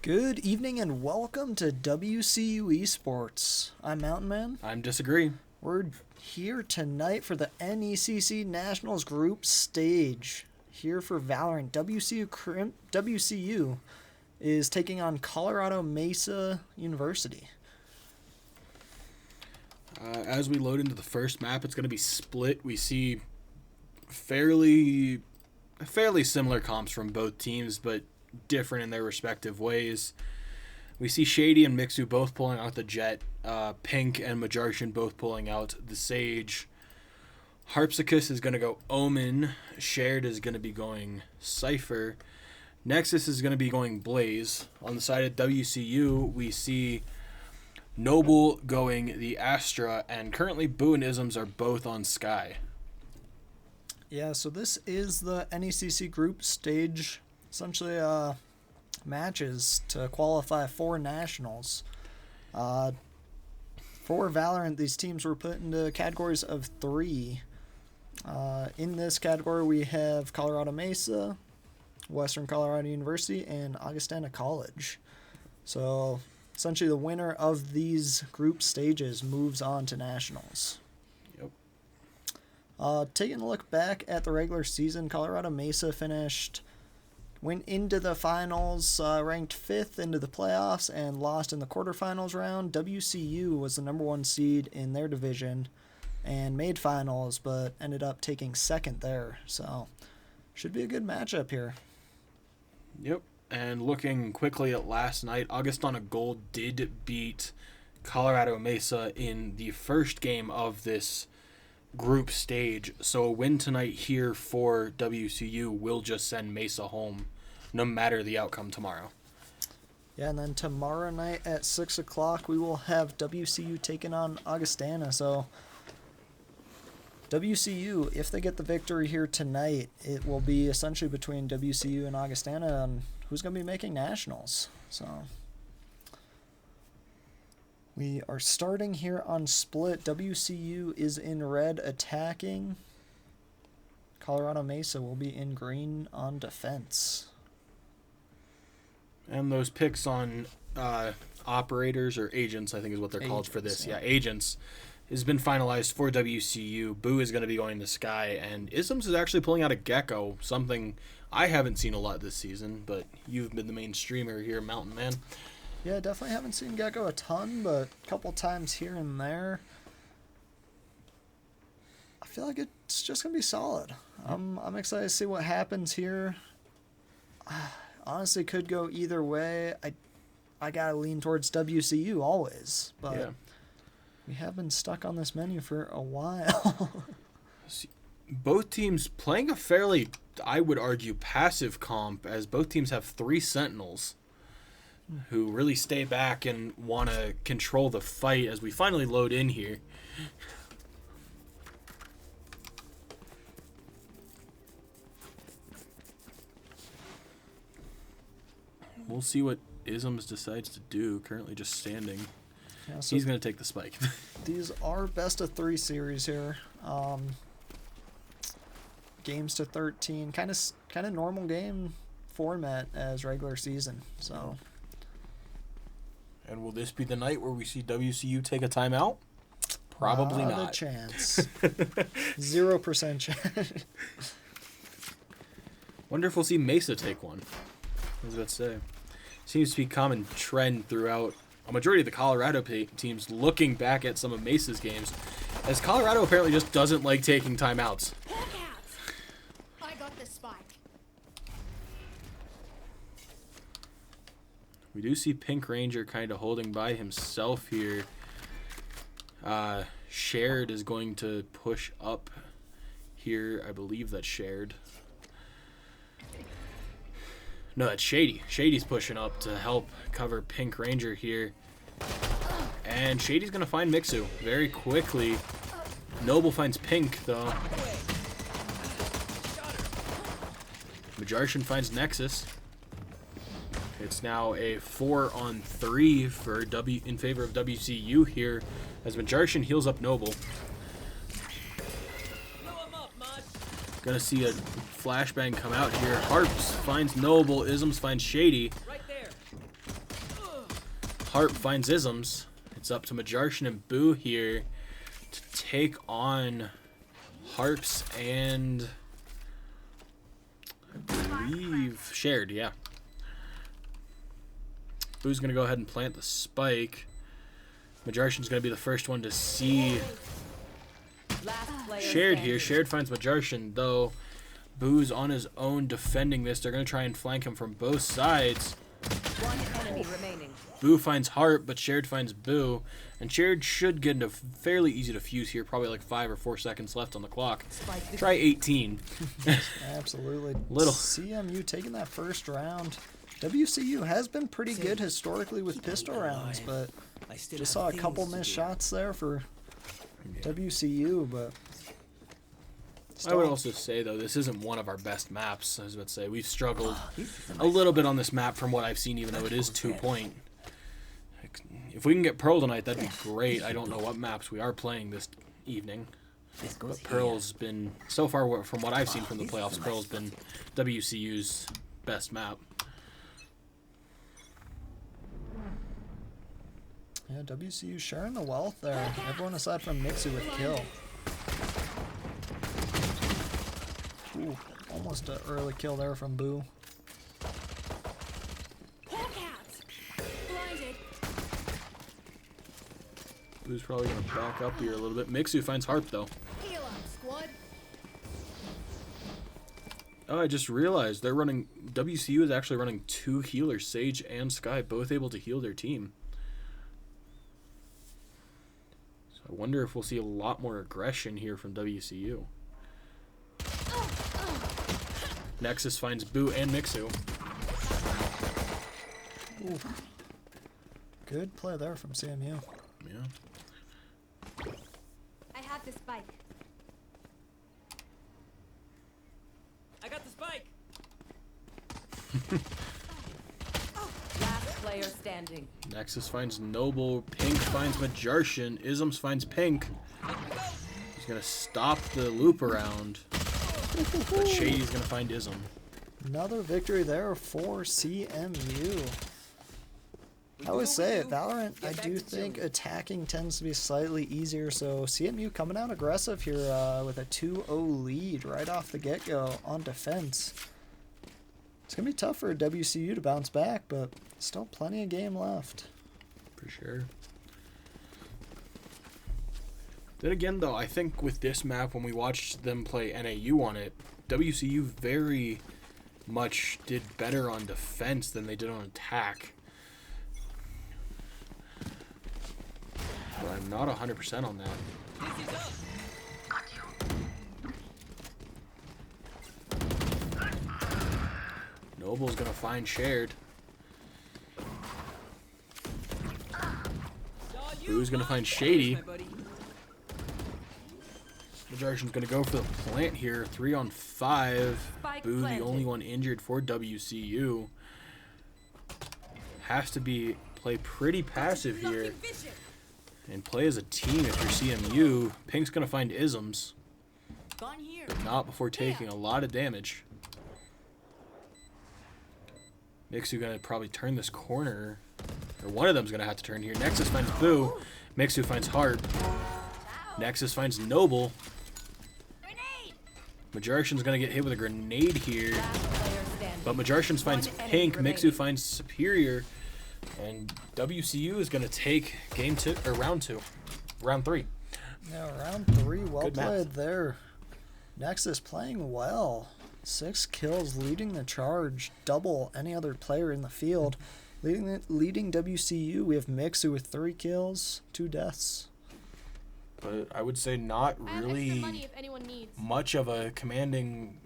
Good evening and welcome to WCU Esports. I'm Mountain Man. I'm Disagree. We're here tonight for the NECC Nationals Group Stage. Here for Valorant. WCU is taking on Colorado Mesa University. As we load into the first map, it's going to be split. We see fairly similar comps from both teams, but different in their respective ways. We see Shady and Mixu both pulling out the Jet, Pink and Majarshan both pulling out the Sage. Harpsicus is going to go Omen, Shared is going to be going Cypher, Nexus is going to be going Blaze. On the side of WCU, we see Noble going the Astra, and currently Boo and Isms are both on Sky. Yeah, so this is the NECC Group Stage. Essentially, matches to qualify for Nationals. For Valorant, these teams were put into categories of 3. In this category, we have Colorado Mesa, Western Colorado University, and Augustana College. So, essentially, the winner of these group stages moves on to Nationals. Yep. Taking a look back at the regular season, Colorado Mesa went into the finals, ranked 5th into the playoffs, and lost in the quarterfinals round. WCU was the number 1 seed in their division and made finals, but ended up taking 2nd there. So, should be a good matchup here. Yep. And looking quickly at last night, Augustana Gold did beat Colorado Mesa in the first game of this group stage. So a win tonight here for WCU will just send Mesa home, no matter the outcome tomorrow. Yeah, and then tomorrow night at 6 o'clock, we will have WCU taking on Augustana. So WCU, if they get the victory here tonight, it will be essentially between WCU and Augustana on who's going to be making Nationals. So we are starting here on split. WCU is in red attacking. Colorado Mesa will be in green on defense. And those picks on operators or agents, I think is what they're called for this. Yeah, agents has been finalized for WCU. Boo is going to be going to Sky, and Isms is actually pulling out a Gecko, something I haven't seen a lot this season, but you've been the main streamer here, Mountain Man. Yeah, definitely haven't seen Gecko a ton, but a couple times here and there. I feel like it's just going to be solid. I'm excited to see what happens here. Honestly, could go either way. I got to lean towards WCU always, but yeah. We have been stuck on this menu for a while. Both teams playing a fairly, I would argue, passive comp, as both teams have 3 Sentinels who really stay back and want to control the fight as we finally load in here. We'll see what Isms decides to do. Currently just standing. Yeah, so he's going to take the spike. These are best of 3 series here. Games to 13. Kind of normal game format as regular season. So. And will this be the night where we see WCU take a timeout? Probably not. Not a chance. 0% chance. Wonder if we'll see Mesa take one. I was about to say. Seems to be a common trend throughout a majority of the Colorado teams looking back at some of Mesa's games, as Colorado apparently just doesn't like taking timeouts. I got the spike. We do see Pink Ranger kind of holding by himself here. Shared is going to push up here. I believe that's Shared. No, that's Shady. Shady's pushing up to help cover Pink Ranger here. And Shady's going to find Mixu very quickly. Noble finds Pink, though. Majarshan finds Nexus. It's now a 4-on-3 for in favor of WCU here, as Majarshan heals up Noble. Gonna see a flashbang come out here. Harps finds Noble. Isms finds Shady. Right there. Harp finds Isms. It's up to Majarshin and Boo here to take on Harps and I believe Shared, yeah. Boo's going to go ahead and plant the spike. Majarshin's going to be the first one to see Shared here. Shared finds Majarshin, though. Boo's on his own defending this. They're going to try and flank him from both sides. One enemy remaining. Boo finds Harp, but Shared finds Boo. And Shared should get into fairly easy defuse here. Probably like 5 or 4 seconds left on the clock. Try 18. Absolutely. Little. CMU taking that first round. WCU has been pretty good historically with pistol rounds, but just saw a couple missed shots there for WCU, but I would also say, though, this isn't one of our best maps. I was about to say, we've struggled a little bit on this map from what I've seen, even though it is 2-point. If we can get Pearl tonight, that'd be great. I don't know what maps we are playing this evening. But Pearl's been, so far from what I've seen from the playoffs, Pearl's been WCU's best map. Yeah, WCU sharing the wealth there. Everyone aside from Mixu with kill. Ooh, almost an early kill there from Boo. Blinded. Boo's probably going to back up here a little bit. Mixu finds Harp, though. Heal up, squad. Oh, I just realized they're running, WCU is actually running 2 healers, Sage and Sky, both able to heal their team. So I wonder if we'll see a lot more aggression here from WCU. Nexus finds Boo and Mixu. Ooh. Good play there from CMU. Yeah. I have the spike. I got the spike. Last player standing. Nexus finds Noble. Pink finds Majarshin. Isms finds Pink. He's going to stop the loop around. But Shady's going to find Ism. Another victory there for CMU. I always say, Valorant, I do think attacking tends to be slightly easier, so CMU coming out aggressive here with a 2-0 lead right off the get-go on defense. It's going to be tough for WCU to bounce back, but still plenty of game left. For sure. Then again, though, I think with this map, when we watched them play NAU on it, WCU very much did better on defense than they did on attack. But I'm not 100% on that. Noble's gonna find Shared. Boo's gonna find Shady. Majarshin's gonna go for the plant here. 3 on 5. Boo, the only one injured for WCU. Has to play pretty passive here and play as a team if you're CMU. Pink's gonna find Isms, but not before taking a lot of damage. Mixu gonna probably turn this corner, or one of them's gonna have to turn here. Nexus finds Boo. Mixu finds Harp. Nexus finds Noble. Majarshin's gonna get hit with a grenade here, but Majarshin finds Pink. Mixu finds Superior, and WCU is gonna take round 3. Yeah, round 3, well played there. Nexus playing well. 6 kills, leading the charge, double any other player in the field. Leading WCU, we have Mixu with 3 kills, 2 deaths. But I would say not really much of a commanding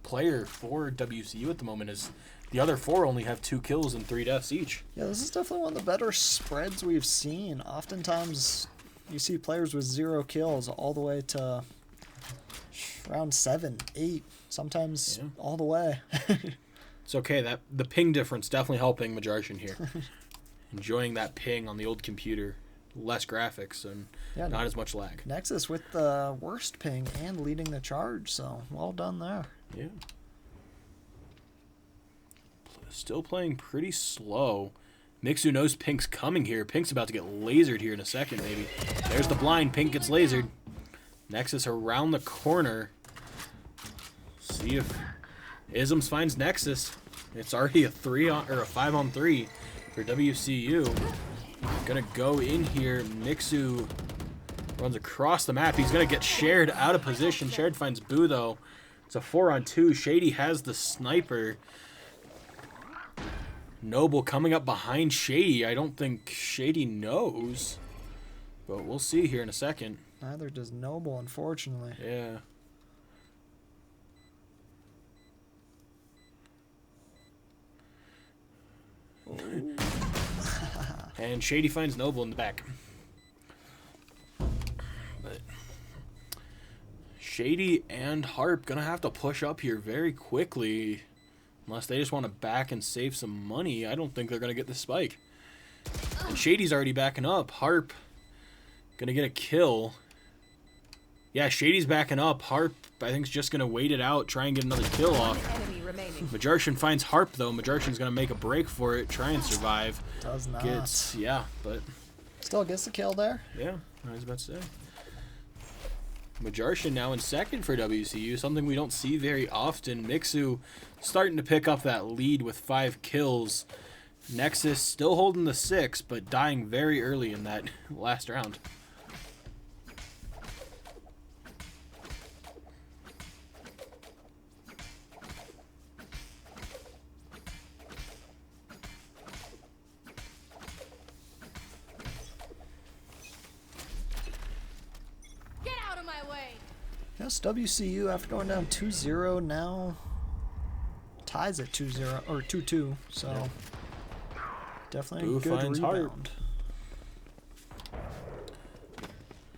player for WCU at the moment, as the other 4 only have 2 kills and 3 deaths each. Yeah, this is definitely one of the better spreads we've seen. Oftentimes, you see players with 0 kills all the way to round 7, 8, sometimes all the way. It's okay. That the ping difference definitely helping Majarshin here. Enjoying that ping on the old computer. Less graphics and not as much lag. Nexus with the worst ping and leading the charge, so well done there. Yeah. Still playing pretty slow. Mixu knows Pink's coming here. Pink's about to get lasered here in a second, maybe. There's the blind. Pink gets lasered. Nexus around the corner. See if Isms finds Nexus. It's already a 5-on-3 for WCU. Gonna go in here. Mixu runs across the map. He's gonna get Shared out of position. Shared finds Boo though. It's a 4-on-2. Shady has the sniper. Noble coming up behind Shady. I don't think Shady knows, but we'll see here in a second. Neither does Noble, unfortunately. Yeah. And Shady finds Noble in the back. But Shady and Harp gonna have to push up here very quickly. Unless they just want to back and save some money, I don't think they're gonna get the spike. And Shady's already backing up. Harp gonna get a kill. Yeah, Shady's backing up. Harp, I think, is just gonna wait it out, try and get another kill off. Enemy remaining. Majartian finds Harp though. Majartian's gonna make a break for it, try and survive. Does not. But Still gets the kill there. yeah, I was about to say. Majartian now in second for WCU, something we don't see very often. Mixu starting to pick up that lead with 5 kills. Nexus still holding the 6, but dying very early in that last round. Get out of my way! Yes, WCU, after going down 2-0, now ties at 2-0 or 2-2. So definitely Boo a good finds rebound.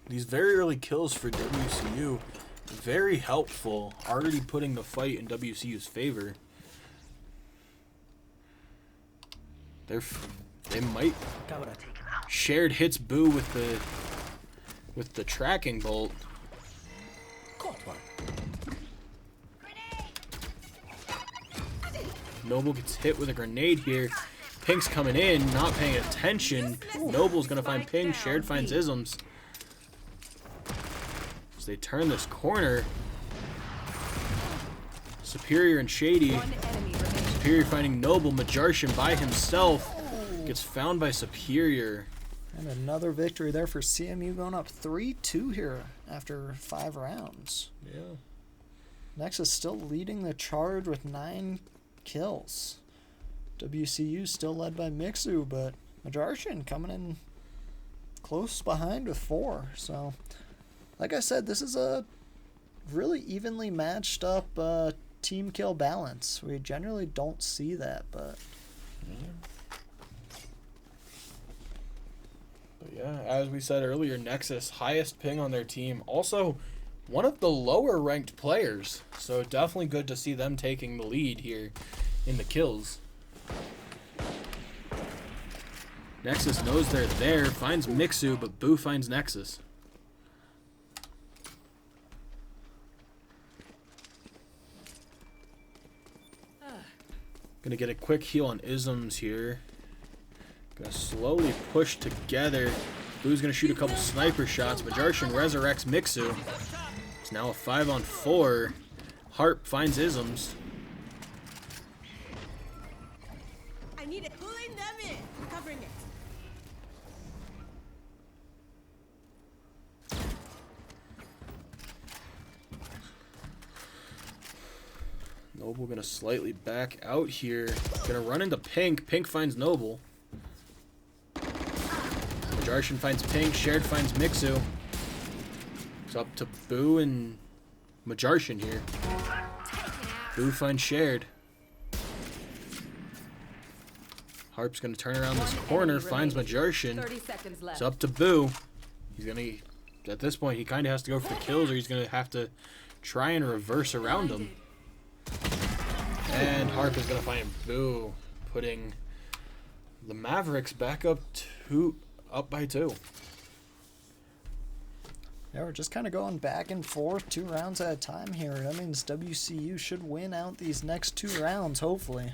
These very early kills for WCU, very helpful. Already putting the fight in WCU's favor. They might. Shared hits Boo with the tracking bolt. Noble gets hit with a grenade here. Pink's coming in, not paying attention. Noble's gonna find Pink. Shared finds Isms. As they turn this corner. Superior and Shady. One enemy remaining. Superior finding Noble. Majartian by himself. Gets found by Superior. And another victory there for CMU, going up 3-2 here after 5 rounds. Yeah. Nexus still leading the charge with 9 kills. WCU still led by Mixu, but Majartian coming in close behind with 4. So, like I said, this is a really evenly matched up team kill balance. We generally don't see that, but yeah, as we said earlier, Nexus, highest ping on their team. Also, one of the lower ranked players. So definitely good to see them taking the lead here in the kills. Nexus knows they're there, finds Mixu, but Boo finds Nexus. Gonna get a quick heal on Isms here. Gonna slowly push together. Boo's gonna shoot a couple sniper shots. Majartian resurrects Mixu. It's now a 5-on-4. Harp finds Isms. I need it. Pulling them in. Covering it. Noble gonna slightly back out here. Gonna run into Pink. Pink finds Noble. Majartian finds Pink. Shared finds Mixu. It's up to Boo and Majartian here. Boo finds Shared. Harp's gonna turn around this corner, finds Majartian. 30 seconds left. It's up to Boo. He's gonna, at this point, he kind of has to go for the kills, or he's gonna have to try and reverse around him. And Harp is gonna find Boo, putting the Mavericks back up by 2. yeah, we're just kind of going back and forth 2 rounds at a time here. That means WCU should win out these next 2 rounds, hopefully.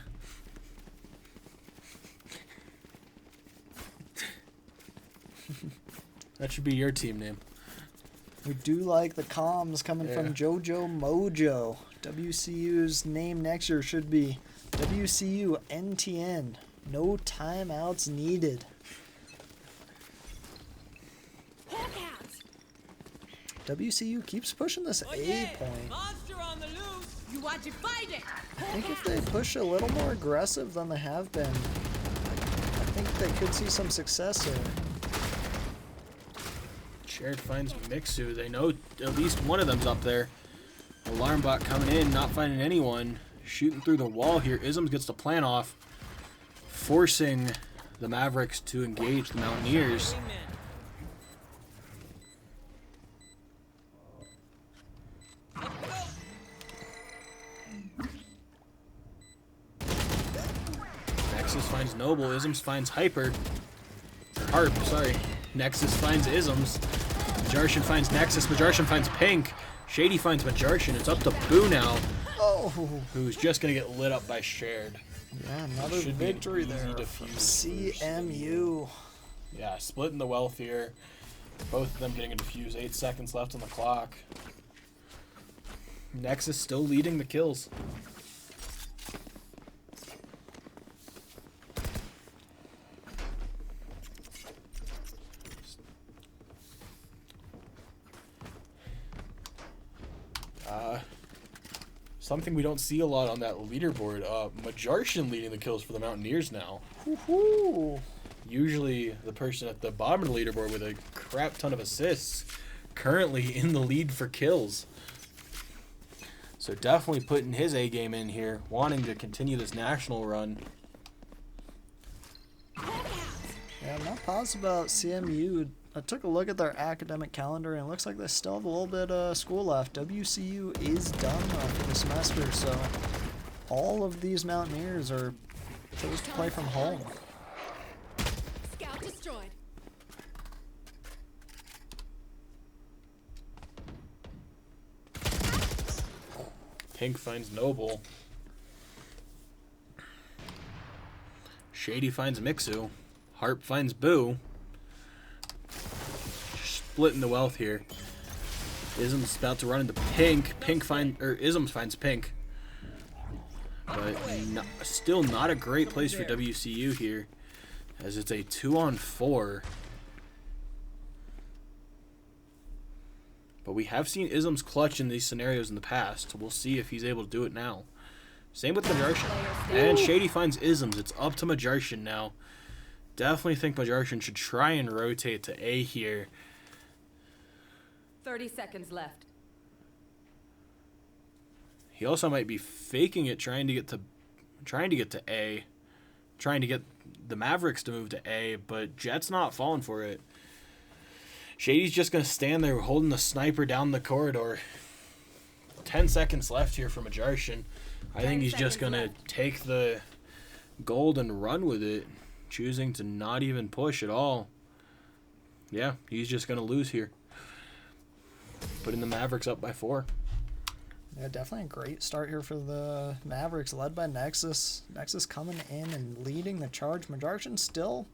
That should be your team name. We do like the comms coming from JoJo Mojo. WCU's name next year should be WCU NTN. No timeouts needed. WCU keeps pushing this A point. Monster on the loose. You watch it, fight it. I think if they push a little more aggressive than they have been, I think they could see some success here. Shared finds Mixu. They know at least one of them's up there. Alarm bot coming in, not finding anyone. Shooting through the wall here. Isms gets the plan off, forcing the Mavericks to engage the Mountaineers. Nexus finds Noble. Isms finds Hyper. Harp, sorry. Nexus finds Isms. Majarshan finds Nexus. Majarshan finds Pink. Shady finds Majarshan. It's up to Boo now. Oh, Who's just going to get lit up by Shared. yeah, another Should be an victory easy there defuse from for CMU. Yeah, splitting the wealth here. Both of them getting a defuse. 8 seconds left on the clock. Nexus still leading the kills. Something we don't see a lot on that leaderboard. Majarshan leading the kills for the Mountaineers now. Woohoo! Usually the person at the bottom of the leaderboard with a crap ton of assists, currently in the lead for kills. So definitely putting his A game in here, wanting to continue this national run. Yeah, I'm not positive about CMU. I took a look at their academic calendar and it looks like they still have a little bit of school left. WCU is done for the semester, so all of these Mountaineers are supposed to play from home. Scout destroyed. Pink finds Noble. Shady finds Mixu. Harp finds Boo. Splitting the wealth here. Isms about to run into Pink. Isms finds Pink. But still not a great place for WCU here, as it's a 2-on-4. But we have seen Isms clutch in these scenarios in the past. We'll see if he's able to do it now. Same with Majarshan. And Shady finds Isms. It's up to Majarshan now. Definitely think Majarshan should try and rotate to A here. 30 seconds left. He also might be faking it, trying to get to A, trying to get the Mavericks to move to A, but Jet's not falling for it. Shady's just gonna stand there holding the sniper down the corridor. 10 seconds left here for Majarshan. I think he's just gonna take the gold and run with it, choosing to not even push at all. Yeah, he's just gonna lose here. Putting the Mavericks up by 4. Yeah, definitely a great start here for the Mavericks, led by Nexus. Nexus coming in and leading the charge. Majarshan still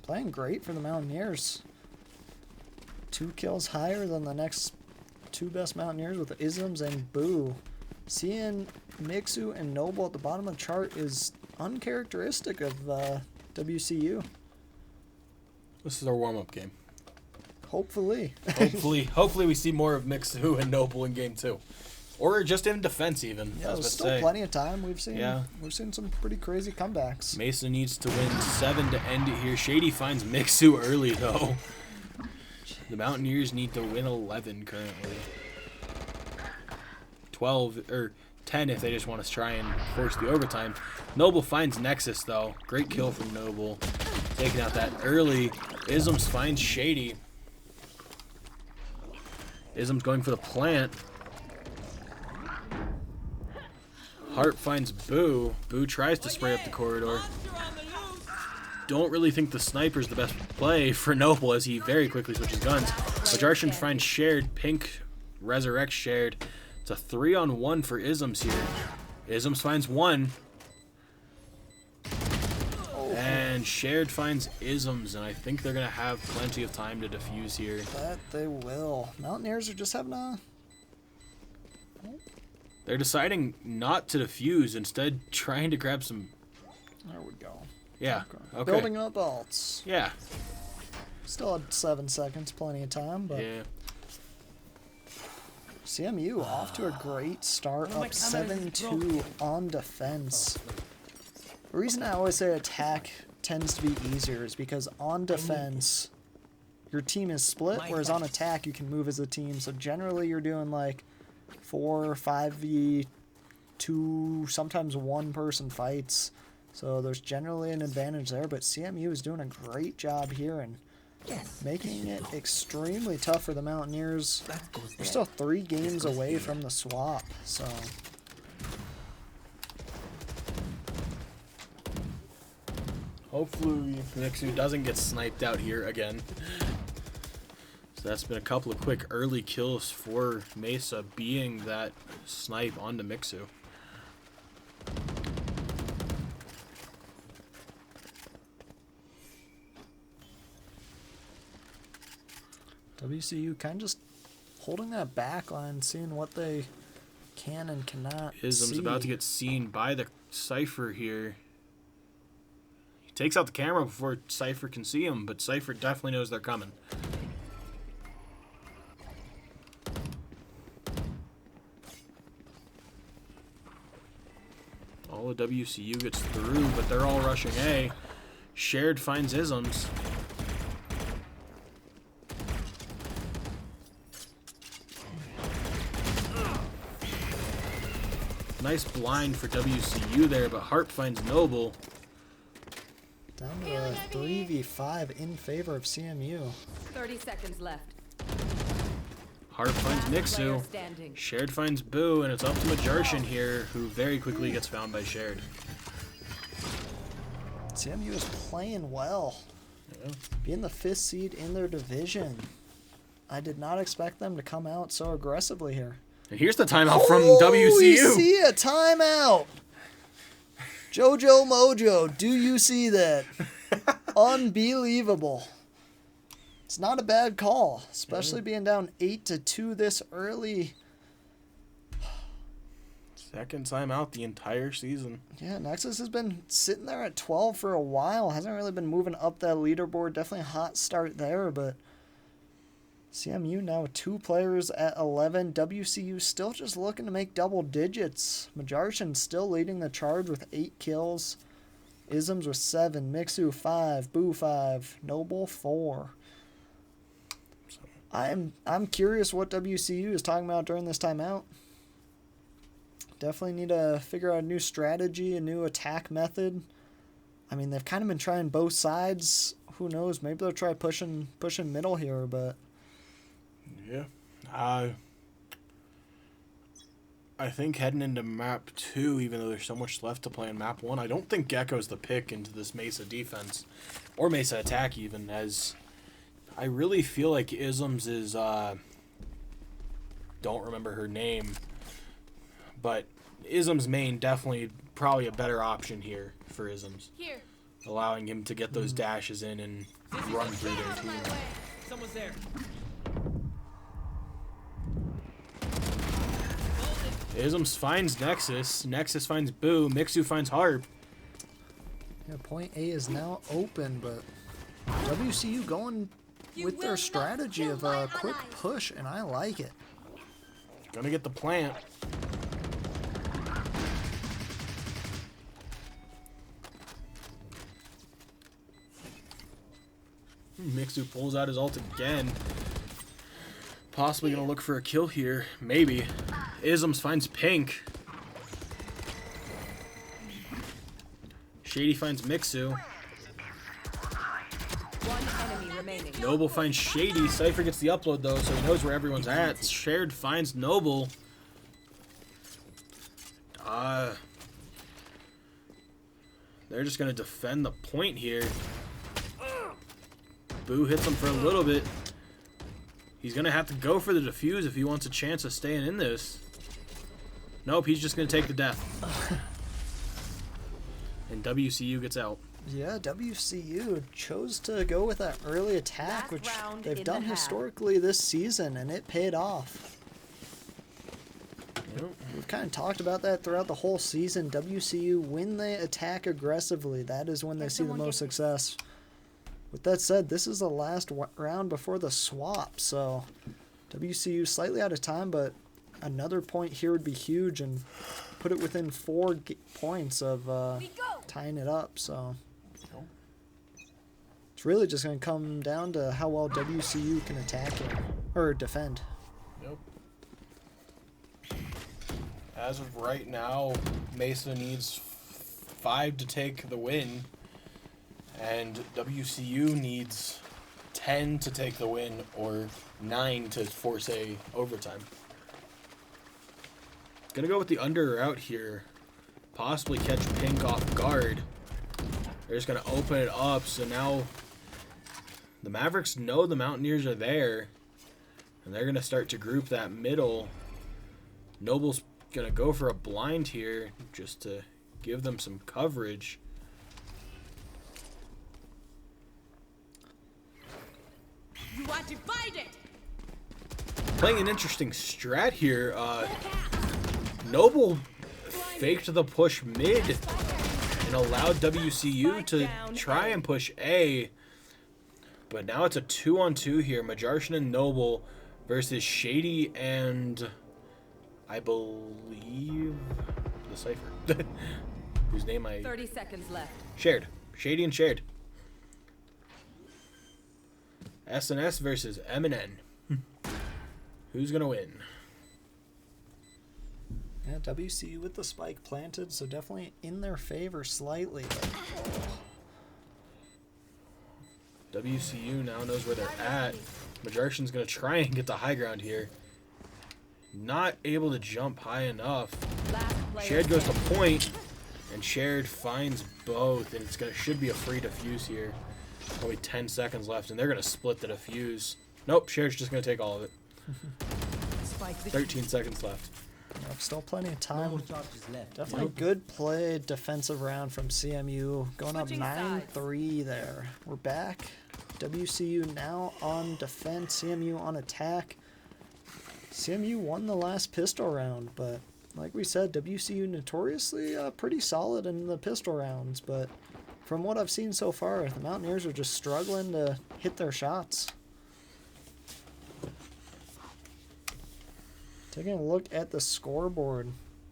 playing great for the Mountaineers. 2 kills higher than the next 2 best Mountaineers with Isms and Boo. Seeing Mixu and Noble at the bottom of the chart is uncharacteristic of WCU. This is our warm-up game. Hopefully. Hopefully we see more of Mixu and Noble in game 2. Or just in defense even. Yeah, there's still plenty of time. We've seen some pretty crazy comebacks. Mesa needs to win 7 to end it here. Shady finds Mixu early though. The Mountaineers need to win 11 currently. 12 or 10 if they just want to try and force the overtime. Noble finds Nexus though. Great kill from Noble. Taking out that early. Isms finds Shady. Isms going for the plant. Harp finds Boo. Boo tries to spray up the corridor. Don't really think the sniper's the best play for Noble as he very quickly switches guns. Majarshan finds Shared. Pink resurrects Shared. It's a 3-on-1 for Isms here. Isms finds 1. And And Shared finds Isms, and I think they're going to have plenty of time to defuse here. That they will. Mountaineers are just having a... They're deciding not to defuse, instead trying to grab some... There we go. Yeah, okay. Building up alts. Yeah. Still had 7 seconds, plenty of time, but... Yeah. CMU off to a great start, up 7-2 on defense. The reason I always say attack tends to be easier is because on defense, your team is split, whereas on attack, you can move as a team. So generally, you're doing like 4 or 5v2, sometimes one-person fights. So there's generally an advantage there, but CMU is doing a great job here and making it extremely tough for the Mountaineers. They're still 3 games away from the swap, so... Hopefully NECC doesn't get sniped out here again. So that's been a couple of quick early kills for Mesa, being that snipe onto Mixu. WCU kind of just holding that back line, seeing what they can and cannot Ism's see. about to get seen by the Cypher here. He takes out the camera before Cypher can see him, but Cypher definitely knows they're coming. All of WCU gets through, but they're all rushing A. Shared finds Isms. Nice blind for WCU there, but Harp finds Noble. Down to a 3v5 in favor of CMU. 30 seconds left. Harp finds Last player Mixu. standing. Shared finds Boo, and it's up to Majartian here, who very quickly gets found by Shared. CMU is playing well. Yeah. Being the 5th seed in their division. I did not expect them to come out so aggressively here. And here's the timeout from We WCU. see a timeout. Jojo Mojo, do you see that? Unbelievable. It's not a bad call, especially being down 8-2 this early. Second timeout the entire season. Yeah, Nexus has been sitting there at 12 for a while. Hasn't really been moving up that leaderboard. Definitely a hot start there, but CMU now with 2 players at 11. WCU still just looking to make double digits. Majartian still leading the charge with 8 kills. Isms with 7. Mixu 5. Boo 5. Noble 4. I'm curious what WCU is talking about during this timeout. Definitely need to figure out a new strategy, a new attack method. I mean, they've kind of been trying both sides. Who knows? Maybe they'll try pushing middle here, but... Yeah. I think heading into map 2, even though there's so much left to play in map 1, I don't think Gecko's the pick into this Mesa defense. Or Mesa attack even, as I really feel like Isms is, don't remember her name, but Isms main definitely probably a better option here for Isms. Here. Allowing him to get those dashes in and run through their team. Someone's there. Isms finds Nexus. Nexus finds Boo. Mixu finds Harp. Yeah, point A is now open, but WCU going with their strategy of a quick push, and I like it. Gonna get the plant. Mixu pulls out his ult again. Possibly gonna look for a kill here. Maybe. Isms finds Pink. Shady finds Mixu. One enemy remaining. Noble finds Shady. Cypher gets the upload though, so he knows where everyone's at. Shared finds Noble. They're just gonna defend the point here. Boo hits him for a little bit. He's gonna have to go for the defuse if he wants a chance of staying in this. Nope, he's just gonna take the death. And WCU gets out. Yeah, WCU chose to go with that early attack, Last which round they've in done the half. historically this season, and it paid off. Yep. We've kind of talked about that throughout the whole season. WCU, when they attack aggressively, that is when they see the most success. With that said, this is the last round before the swap, so WCU slightly out of time, but another point here would be huge and put it within 4 points of tying it up. So it's really just going to come down to how well WCU can attack it or defend. Yep. As of right now, Mesa needs 5 to take the win, and WCU needs 10 to take the win or 9 to force a overtime. Gonna go with the under or out here. Possibly catch Pink off guard. They're just gonna open it up, so now the Mavericks know the Mountaineers are there, and they're gonna start to group that middle. Noble's gonna go for a blind here just to give them some coverage. You are divided. Playing an interesting strat here. Noble faked the push mid and allowed WCU to try and push A. But now it's a 2-on-2 here. Majarshin and Noble versus Shady and I believe the Cypher. Whose name I 30 seconds left. shared. Shady and shared. SNS versus M&N. Who's gonna win? Yeah, WCU with the spike planted, so definitely in their favor slightly. WCU now knows where they're at. Majarshin's gonna try and get the high ground here. Not able to jump high enough. Shared goes to point, and Shared finds both, and it's should be a free defuse here. Only 10 seconds left, and they're gonna split the defuse. Nope, Shared's just gonna take all of it. 13 seconds left. Yep, still plenty of time. Definitely good play defensive round from CMU. Going up 9-3 there. We're back. WCU now on defense, CMU on attack. CMU won the last pistol round, but like we said, WCU notoriously pretty solid in the pistol rounds, but from what I've seen so far, the Mountaineers are just struggling to hit their shots. Taking a look at the scoreboard.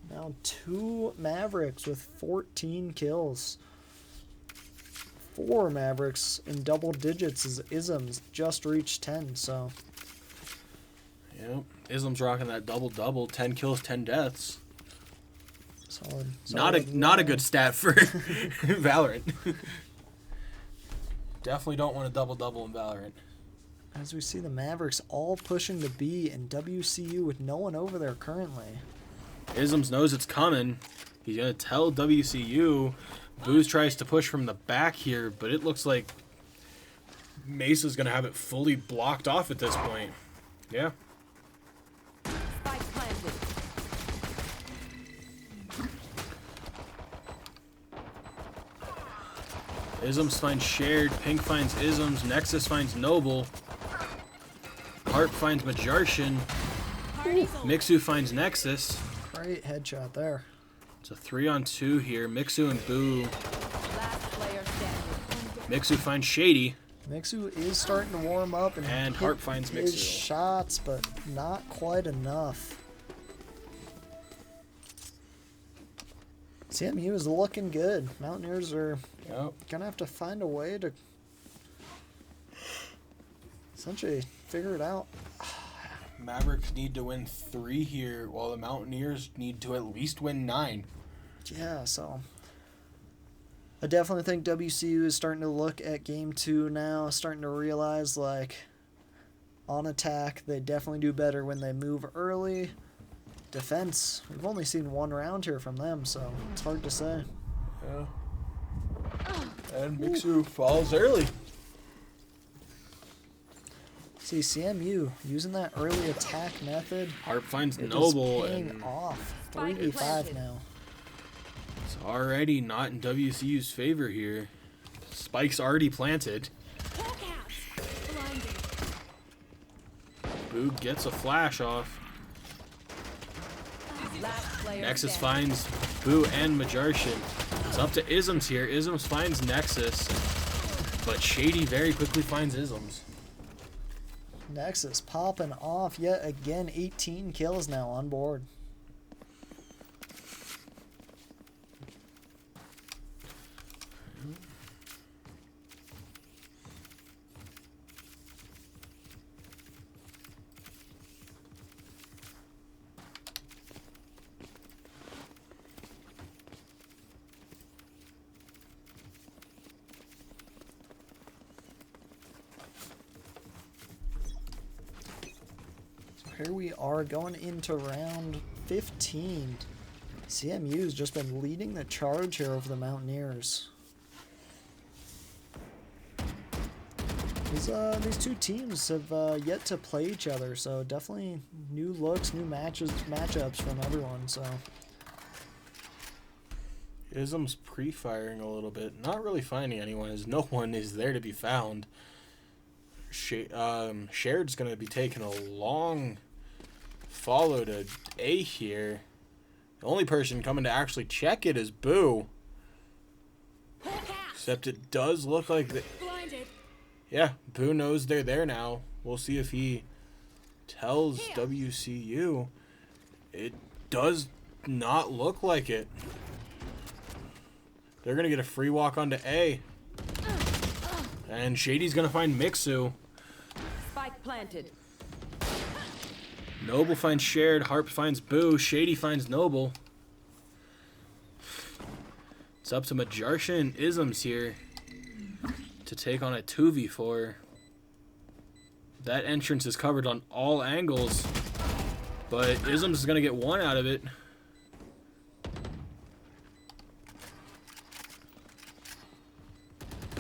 Now 2 Mavericks with 14 kills. 4 Mavericks in double digits as Isms just reached 10, so. Yep, Islam's rocking that double-double, 10 kills, 10 deaths. Solid. Not a good stat for Valorant. Definitely don't want a double-double in Valorant. As we see the Mavericks all pushing to B and WCU with no one over there currently. Isms knows it's coming. He's going to tell WCU. Booze tries to push from the back here, but it looks like Mesa's going to have it fully blocked off at this point. Yeah. Spike planted. Isms finds Shared. Pink finds Isms. Nexus finds Noble. Harp finds Majarshin. Mixu finds Nexus. Great headshot there. It's a 3-on-2 here. Mixu and Boo. Last player standing. Mixu finds Shady. Mixu is starting to warm up and And hit Harp finds his Mixu. shots, but not quite enough. CMU is looking good. Mountaineers are Yep. gonna have to find a way to essentially figure it out. Mavericks need to win 3 here, while the Mountaineers need to at least win 9. Yeah, so I definitely think WCU is starting to look at game 2 now, starting to realize, like, on attack, they definitely do better when they move early. Defense, we've only seen 1 round here from them, so it's hard to say. Yeah. And Mixu falls early. See, CMU using that early attack method. Harp finds It is Noble, paying and off. Spike 3v5 planted. now. it's already not in WCU's favor here. Spike's already planted. Boo gets a flash off. Last player Nexus standing. finds Boo and Majarshin. It's up to Isms here. Isms finds Nexus, but Shady very quickly finds Isms. Nexus popping off yet again. 18 kills now on board. Here we are going into round 15. CMU's just been leading the charge here over the Mountaineers. These two teams have yet to play each other, so definitely new looks, new matchups from everyone. So Isms pre-firing a little bit, not really finding anyone as no one is there to be found. Shared's going to be taking a long follow to A here. The only person coming to actually check it is Boo. Except it does look like yeah, Boo knows they're there now. We'll see if he tells WCU. It does not look like it. They're going to get a free walk onto A. And Shady's going to find Mixu. Spike planted. Noble finds Shared. Harp finds Boo. Shady finds Noble. It's up to Majarshin and Isms here to take on a 2v4. That entrance is covered on all angles, but Isms is going to get one out of it.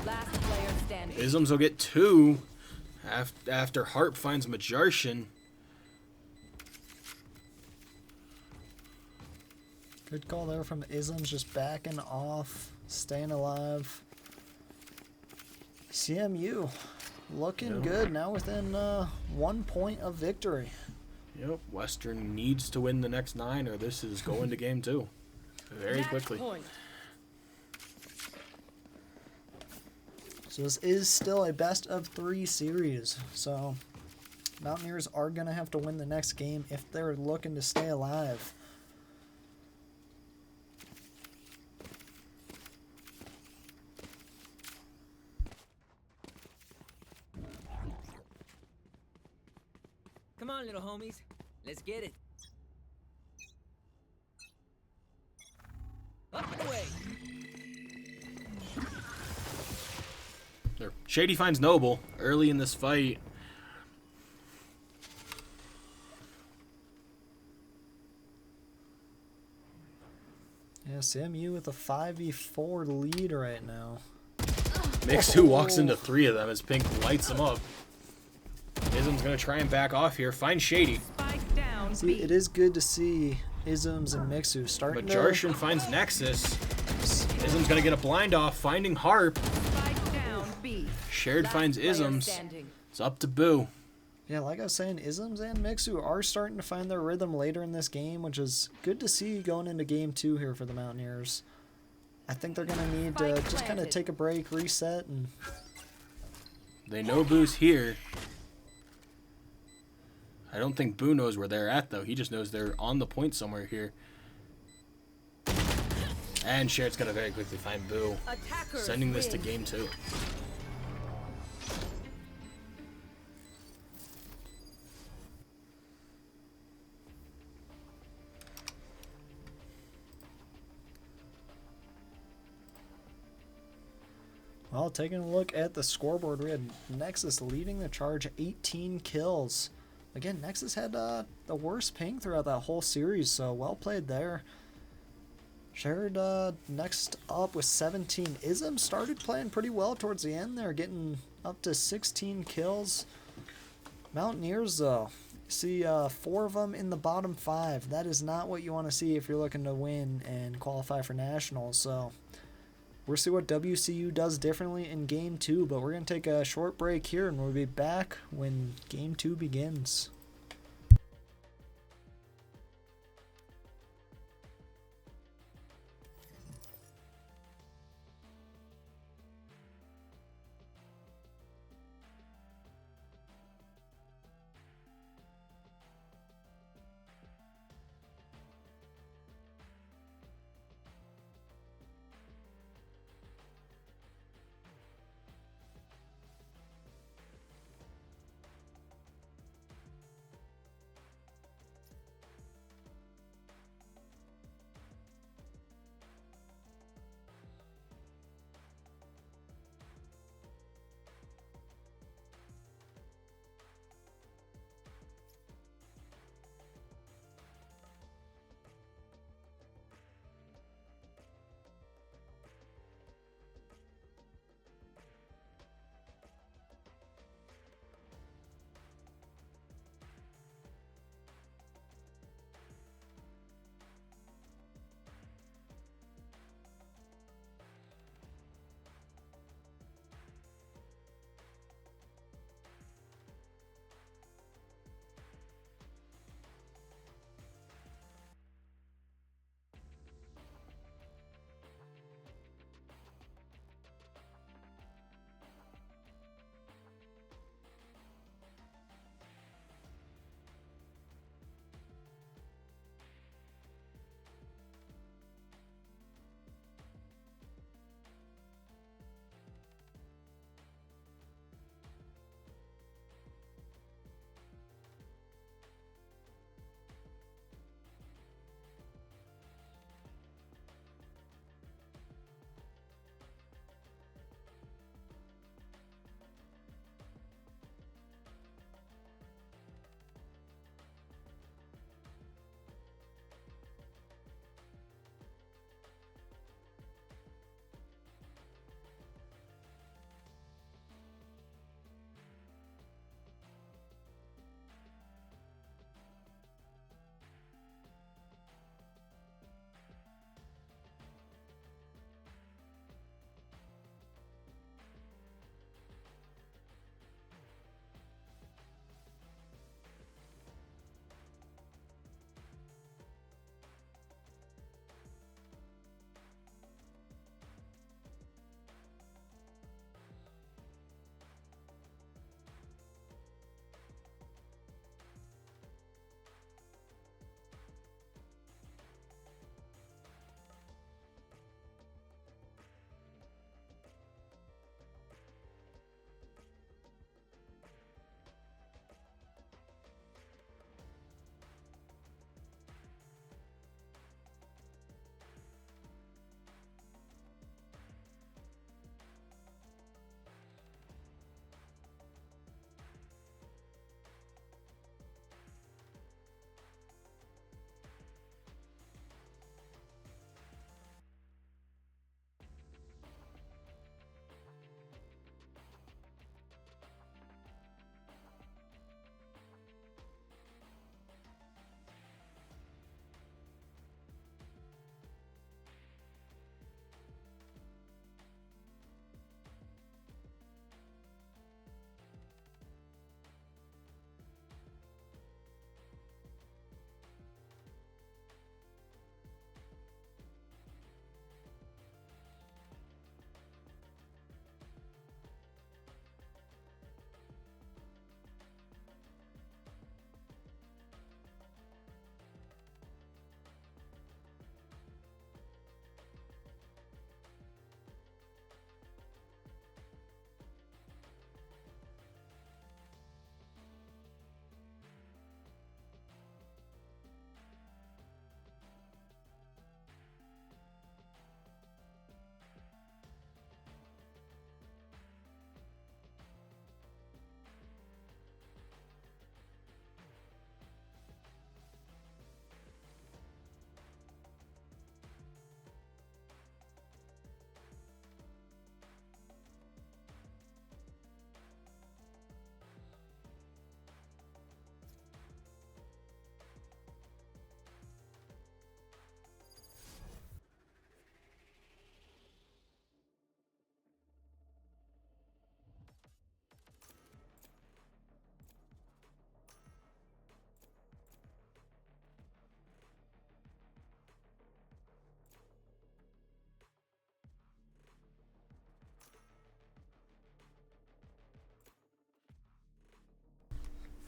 Last player standing. Isms will get two after Harp finds Majarshin. good call there from Isms, just backing off, staying alive. CMU looking good now, within 1 point of victory. Yep, Western needs to win the next 9 or this is going to game 2 very quickly. So this is still a best of 3 series. So Mountaineers are going to have to win the next game if they're looking to stay alive. Come on, little homies. Let's get it. Up and away. There. Shady finds Noble early in this fight. Yeah, CMU with a 5v4 lead right now. Mixu walks into 3 of them as Pink lights them up. Ism's going to try and back off here. Find Shady. Spike down. See, it is good to see Isms and Mixu starting Majarshin finds Nexus. Ism's going to get a blind off, finding Harp. Spike down. B. Shared Last finds player Isms. standing. It's up to Boo. Yeah, like I was saying, Isms and Mixu are starting to find their rhythm later in this game, which is good to see going into game 2 here for the Mountaineers. I think they're going to need to Spike just kind of planted. take a break, reset, and They know Boo's here. I don't think Boo knows where they're at, though. He just knows they're on the point somewhere here. And Shared's going to very quickly find Boo. Attackers Sending this to win. game 2. well, taking a look at the scoreboard, we had Nexus leading the charge, 18 kills. Again, Nexus had the worst ping throughout that whole series, so well played there. Shared next up with 17. Ism started playing pretty well towards the end there, getting up to 16 kills. Mountaineers, though, see 4 of them in the bottom 5. That is not what you want to see if you're looking to win and qualify for nationals. So we'll see what WCU does differently in Game 2, but we're going to take a short break here, and we'll be back when Game 2 begins.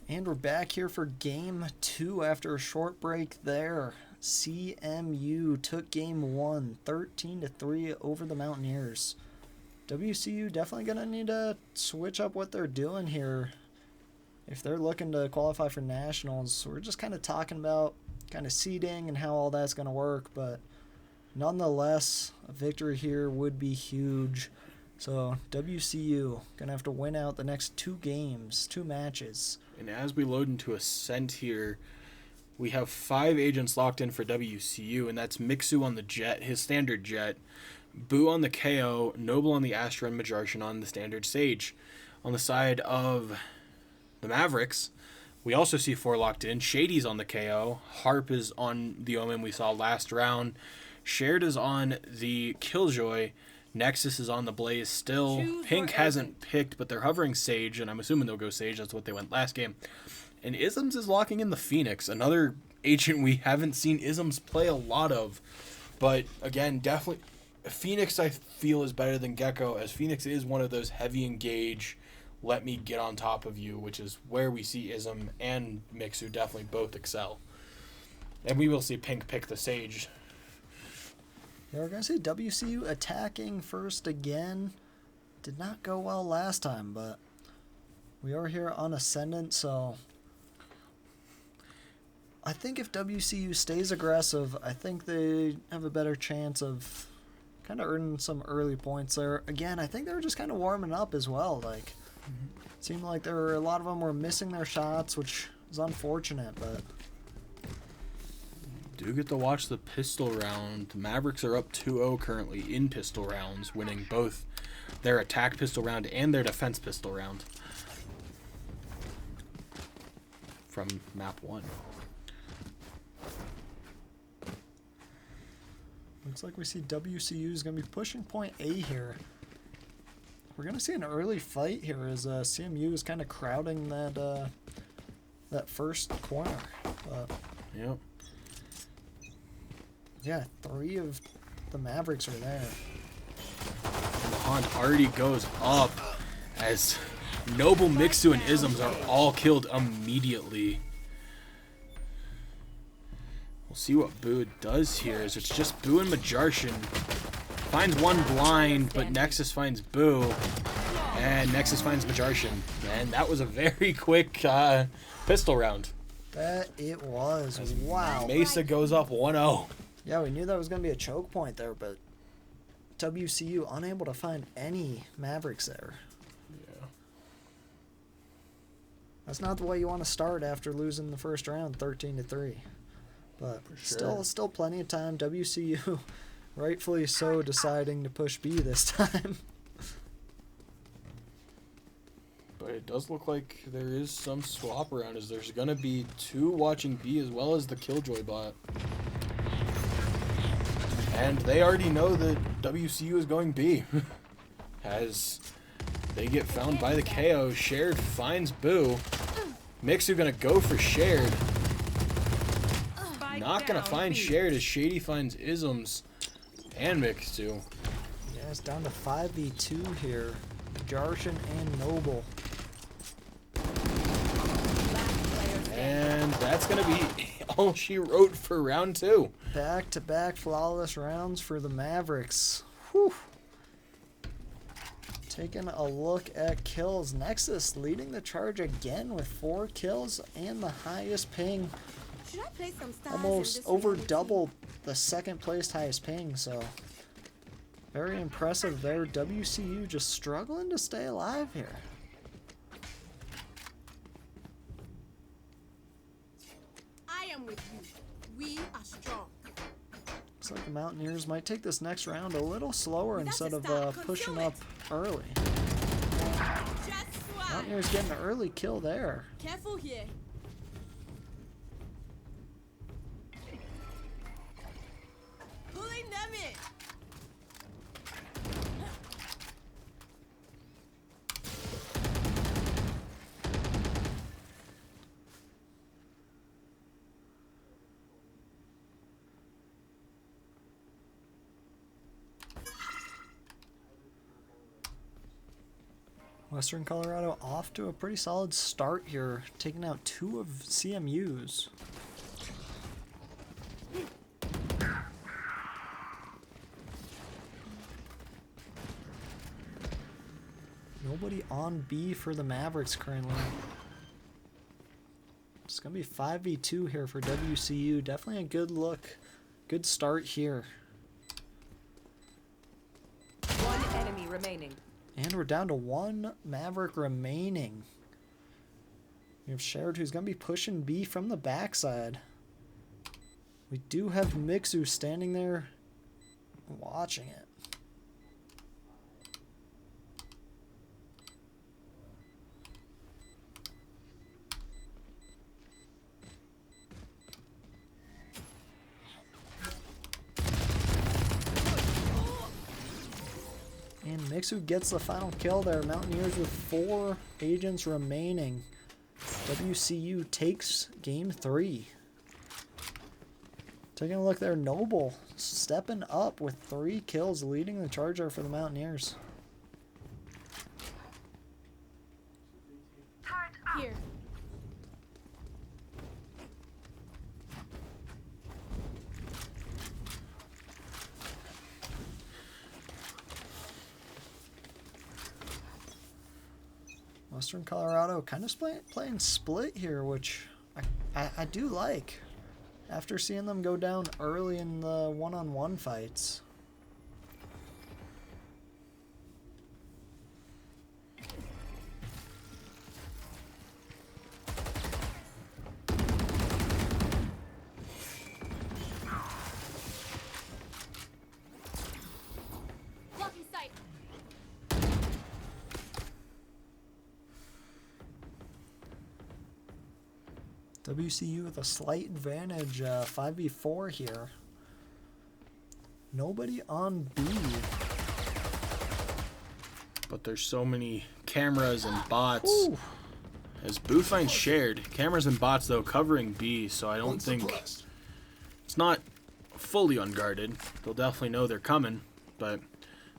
And we're back here for game 2 after a short break there. CMU took game 1, 13-3 over the Mountaineers. WCU definitely going to need to switch up what they're doing here if they're looking to qualify for nationals. We're just kind of talking about kind of seeding and how all that's going to work, but nonetheless, a victory here would be huge. So WCU going to have to win out the next 2 games, 2 matches. And as we load into Ascent here, we have 5 agents locked in for WCU, and that's Mixu on the Jet, his standard Jet, Boo on the KO, Noble on the Astra, and Majarshan on the standard Sage. On the side of the Mavericks, we also see 4 locked in. Shady's on the KO, Harp is on the Omen we saw last round, Shared is on the Killjoy, Nexus is on the Blaze still. Pink hasn't picked, but they're hovering Sage, and I'm assuming they'll go Sage. That's what they went last game. And Isms is locking in the Phoenix, another agent we haven't seen Isms play a lot of. But again, definitely, Phoenix I feel is better than Gecko, as Phoenix is one of those heavy engage, let me get on top of you, which is where we see Ism and Mixu definitely both excel. And we will see Pink pick the Sage. Yeah, we're going to see WCU attacking first again. Did not go well last time, but we are here on Ascendant, so I think if WCU stays aggressive, I think they have a better chance of kind of earning some early points there. Again, I think they were just kind of warming up as well. Like, it seemed like there were a lot of them were missing their shots, which is unfortunate, but Do get to watch the pistol round. The Mavericks are up 2-0 currently in pistol rounds, winning both their attack pistol round and their defense pistol round from map 1. looks like we see WCU is going to be pushing point A here. We're going to see an early fight here as CMU is kind of crowding that first corner. Yep. Yeah, 3 of the Mavericks are there. And the hunt already goes up as Noble, Mixu, and Isms are all killed immediately. We'll see what Boo does here, as it's just Boo and Majarshan. Finds one blind, but Nexus finds Boo. And Nexus finds Majarshan. And that was a very quick pistol round. That it was. Wow. Mesa goes up 1-0. Yeah, we knew that was going to be a choke point there, but WCU unable to find any Mavericks there. Yeah. That's not the way you want to start after losing the first round 13-3. But still plenty of time. WCU rightfully so deciding to push B this time. But it does look like there is some swap around, as there's going to be 2 watching B as well as the Killjoy bot. And they already know that WCU is going B. As they get found by the KO, Shared finds Boo. Mixu going to go for Shared. Not going to find Shared as Shady finds Isms and Mixu. Yeah, it's down to 5v2 here. Jarshan and Noble. And that's going to be all she wrote for round 2. Back-to-back flawless rounds for the Mavericks. Whew. Taking a look at kills. Nexus leading the charge again with 4 kills and the highest ping. Should I play some stars Almost in this over reality? double the second placed highest ping, so very impressive there. WCU just struggling to stay alive here. I am with you. We are strong. Looks like the Mountaineers might take this next round a little slower Without instead the of stop, pushing consume up early. Just swat. Mountaineers getting an early kill there. Careful here. Pulling them in. Western Colorado off to a pretty solid start here, taking out 2 of CMU's. Nobody on B for the Mavericks currently. It's going to be 5v2 here for WCU. Definitely a good look. Good start here. One enemy remaining. And we're down to 1 Maverick remaining. We have Shared, who's going to be pushing B from the backside. We do have Mixu standing there watching it. And Mixu gets the final kill there. Mountaineers with 4 agents remaining. WCU takes game 3. Taking a look there, Noble stepping up with 3 kills, leading the charge there for the Mountaineers. Here. Western Colorado kind of playing split here, which I do like. After seeing them go down early in the one-on-one fights. Blocking sight. WCU with a slight advantage, 5v4 here. Nobody on B. But there's so many cameras and bots. Ooh. As Boo finds Shared. Cameras and bots, though, covering B, so I don't think... It's not fully unguarded. They'll definitely know they're coming, but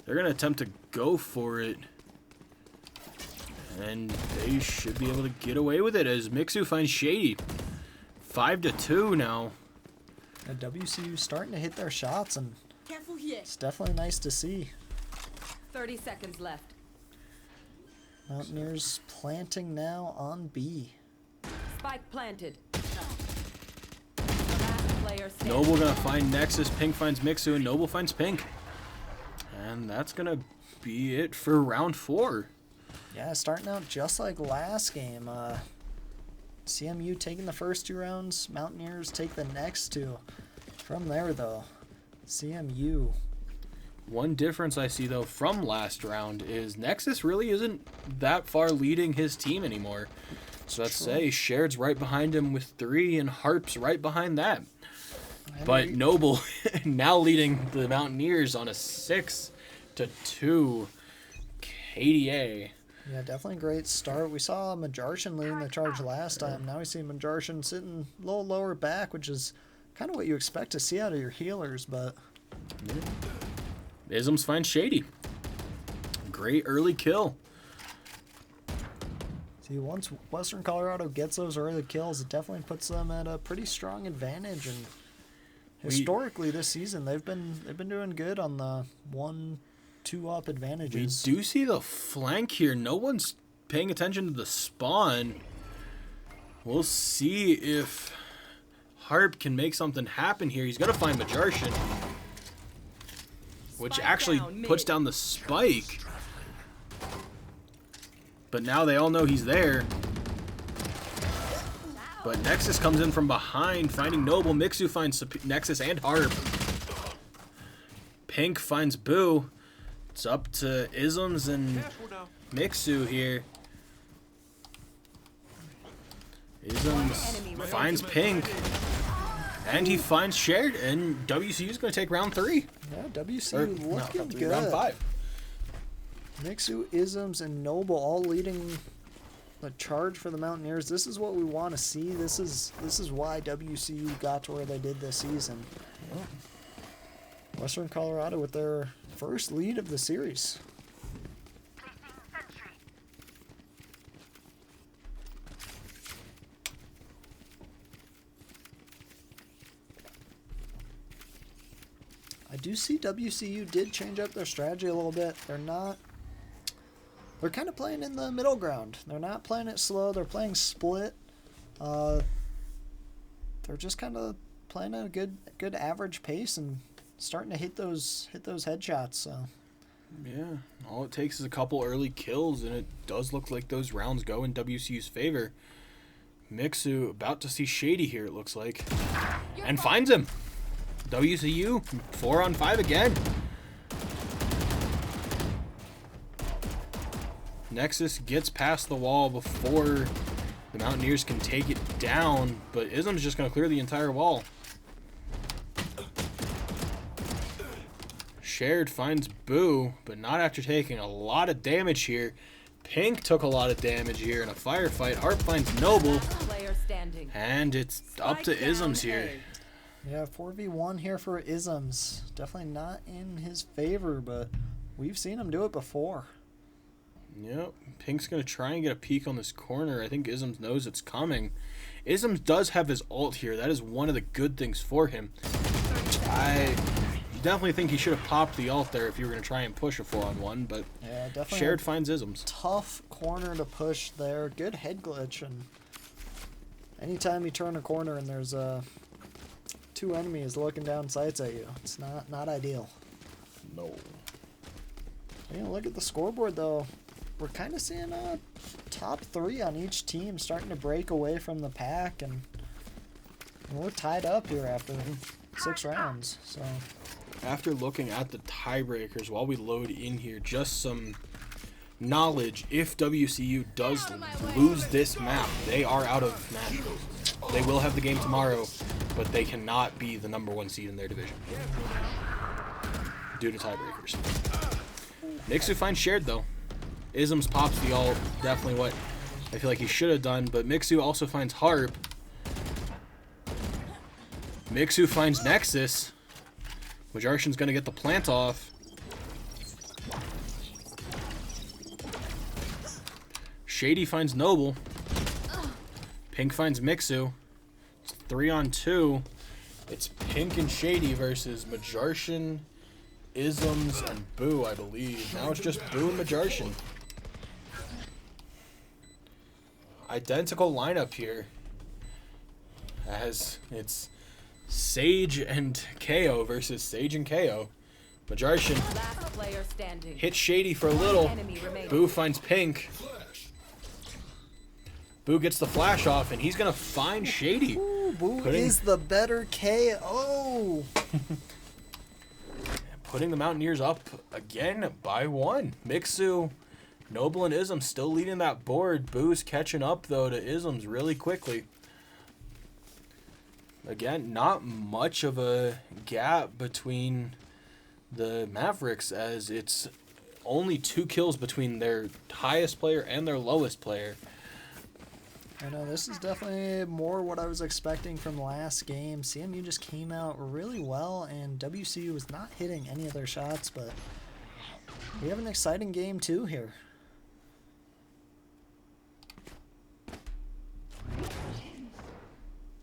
they're going to attempt to go for it. And they should be able to get away with it as Mixu finds Shady. 5-2 now. And WCU starting to hit their shots, and Careful here. it's definitely nice to see. 30 seconds left. Mountaineers planting now on B. Spike planted. Last player standing. Noble gonna find Nexus. Pink finds Mixu, and Noble finds Pink. And that's gonna be it for round 4. Yeah, starting out just like last game. CMU taking the first 2 rounds. Mountaineers take the next 2. From there, though, CMU. One difference I see, though, from last round is Nexus really isn't that far leading his team anymore. So let's say Shared's right behind him with 3, and Harp's right behind that. But Noble now leading the Mountaineers on a 6-2 KDA. Yeah, definitely a great start. We saw Majarshan leading the charge last time. Now we see Majarshan sitting a little lower back, which is kind of what you expect to see out of your healers, but... Isms finds Shady. Great early kill. See, once Western Colorado gets those early kills, it definitely puts them at a pretty strong advantage. And historically, this season they've been doing good on the 1-2 up We advantages. do see the flank here. No one's paying attention to the spawn. We'll see if Harp can make something happen here. He's going to find Majarshan, which Spike actually down mid. puts down the spike. But now they all know he's there. But Nexus comes in from behind, finding Noble. Mixu finds Nexus and Harp. Pink finds Boo. It's up to Isms and Mixu here. Isms finds Pink. And he finds Shared, and WCU's going to take round 3. Yeah, Or, WCU no, looking round 3, good. round 5. Mixu, Isms, and Noble all leading the charge for the Mountaineers. This is what we want to see. This is why WCU got to where they did this season. Western Colorado with their first lead of the series. I do see WCU did change up their strategy a little bit. They're kind of playing in the middle ground. They're not playing it slow. They're playing split. They're just kind of playing at a good average pace and starting to hit those headshots. So Yeah, all it takes is a couple early kills, and it does look like those rounds go in WCU's favor. Mixu about to see Shady here, it looks like, and finds him. WCU 4-on-5 again. Nexus gets past the wall before the Mountaineers can take it down, but Ism's just going to clear the entire wall. Shared finds Boo, but not after taking a lot of damage here. Pink took a lot of damage here in a firefight. Harp finds Noble, Player standing. and it's up to Isms here. yeah, 4v1 here for Isms. Definitely not in his favor, but we've seen him do it before. Yep, Pink's going to try and get a peek on this corner. I think Isms knows it's coming. Isms does have his ult here. That is one of the good things for him. I definitely think he should have popped the ult there if you were going to try and push a 4-on-1, but Yeah, definitely. Shared finds Isms. Tough corner to push there. Good head glitch, and anytime you turn a corner and there's two enemies looking down sights at you, it's not ideal. No. Look at the scoreboard though. We're kind of seeing a top 3 on each team starting to break away from the pack, and we're tied up here after 6 rounds. So After looking at the tiebreakers while we load in here, just some knowledge. If WCU does lose this map, they are out of Nationals. They will have the game tomorrow, but they cannot be the #1 seed in their division due to tiebreakers. Mixu finds Shared though. Isms pops the ult, definitely what I feel like he should have done, but Mixu also finds Harp. Mixu finds Nexus. Majarshan's gonna get the plant off. Shady finds Noble. Pink finds Mixu. It's 3-on-2. It's Pink and Shady versus Majarshan, Isms, and Boo, I believe. Now it's just Boo and Majarshan. Identical lineup here, as it's Sage and KO versus Sage and KO. Majarshan Last player standing. hits Shady for a little. Enemy remaining. Boo finds Pink. Boo gets the flash off, and he's gonna find Shady. Ooh, Boo Putting- is the better KO. Putting the Mountaineers up again by 1. Mixu, Noble, and Isms still leading that board. Boo's catching up, though, to Isms really quickly. Again, not much of a gap between the Mavericks, as it's only 2 kills between their highest player and their lowest player. I know this is definitely more what I was expecting from last game. CMU just came out really well, and WCU was not hitting any of their shots, but we have an exciting game too here.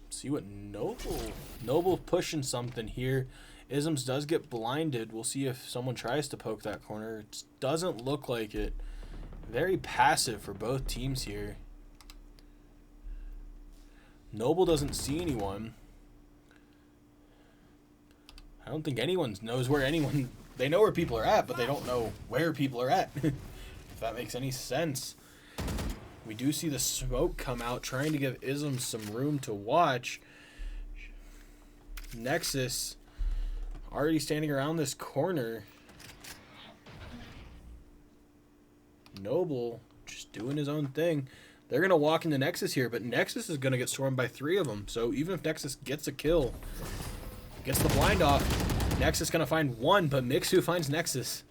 See what Noble pushing something here. Isms does get blinded. We'll see if someone tries to poke that corner. It doesn't look like it. Very passive for both teams here. Noble doesn't see anyone. I don't think anyone knows where anyone... They know where people are at, but they don't know where people are at. If that makes any sense. We do see the smoke come out, trying to give Isms some room to watch. Nexus already standing around this corner. Noble just doing his own thing. They're going to walk into Nexus here, but Nexus is going to get stormed by 3 of them. So even if Nexus gets a kill, gets the blind off, Nexus going to find 1, but Mixu finds Nexus.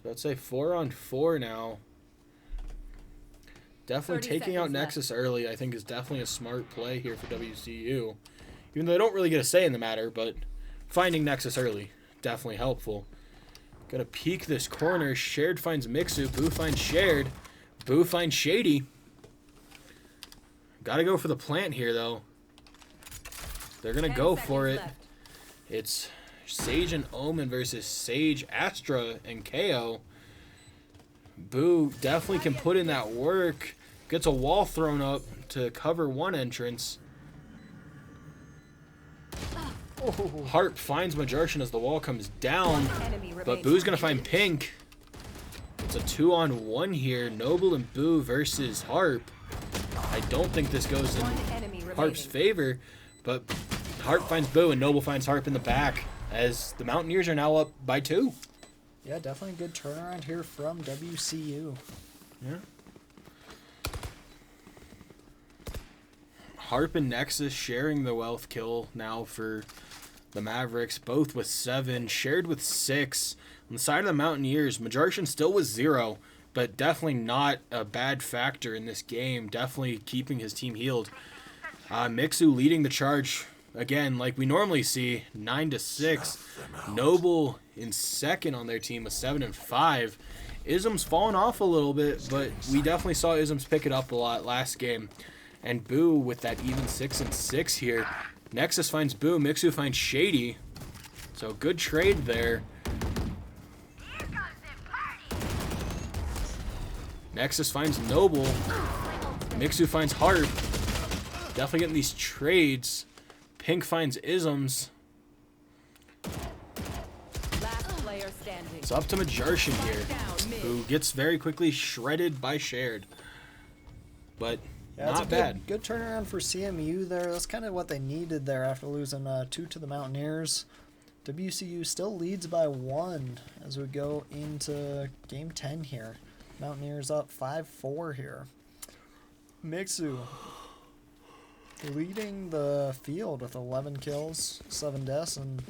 About to say 4-on-4 now. Definitely 30 taking out seconds Nexus early, I think, is definitely a smart play here for WCU. Even though they don't really get a say in the matter, but finding Nexus early, definitely helpful. Gonna peek this corner. Shared finds Mixu. Boo finds Shared. Boo finds Shady. Gotta go for the plant here, though. They're going to 10 go for seconds it. left. It's Sage and Omen versus Sage, Astra, and KO. Boo definitely can put in that work. Gets a wall thrown up to cover one entrance. Harp finds Majartian as the wall comes down, Enemy but remains. Boo's going to find Pink. It's a 2-on-1 here. Noble and Boo versus Harp. I don't think this goes in One enemy remaining. Harp's favor, but Harp finds Boo and Noble finds Harp in the back as the Mountaineers are now up by 2. Yeah, definitely a good turnaround here from WCU. Yeah. Harp and Nexus sharing the wealth kill now for the Mavericks, both with 7, shared with 6. On the side of the Mountaineers, Majartian still with 0, but definitely not a bad factor in this game, definitely keeping his team healed. Mixu leading the charge, again, like we normally see, 9-6. Noble in second on their team with 7 and 5. Ism's fallen off a little bit, but we definitely saw Isms pick it up a lot last game. And Boo with that even 6 and 6 here. Nexus finds Boo, Mixu finds Shady. So good trade there. Nexus finds Noble. Mixu finds Harp. Definitely getting these trades. Pink finds Isms. Last player standing. It's up to Majartian here, Down mid. who gets very quickly shredded by Shared. But Yeah, it's not a bad. Good turnaround for CMU there. That's kind of what they needed there after losing 2 to the Mountaineers. WCU still leads by 1 as we go into game 10 here. Mountaineers up 5-4 here. Mixu leading the field with 11 kills, 7 deaths, and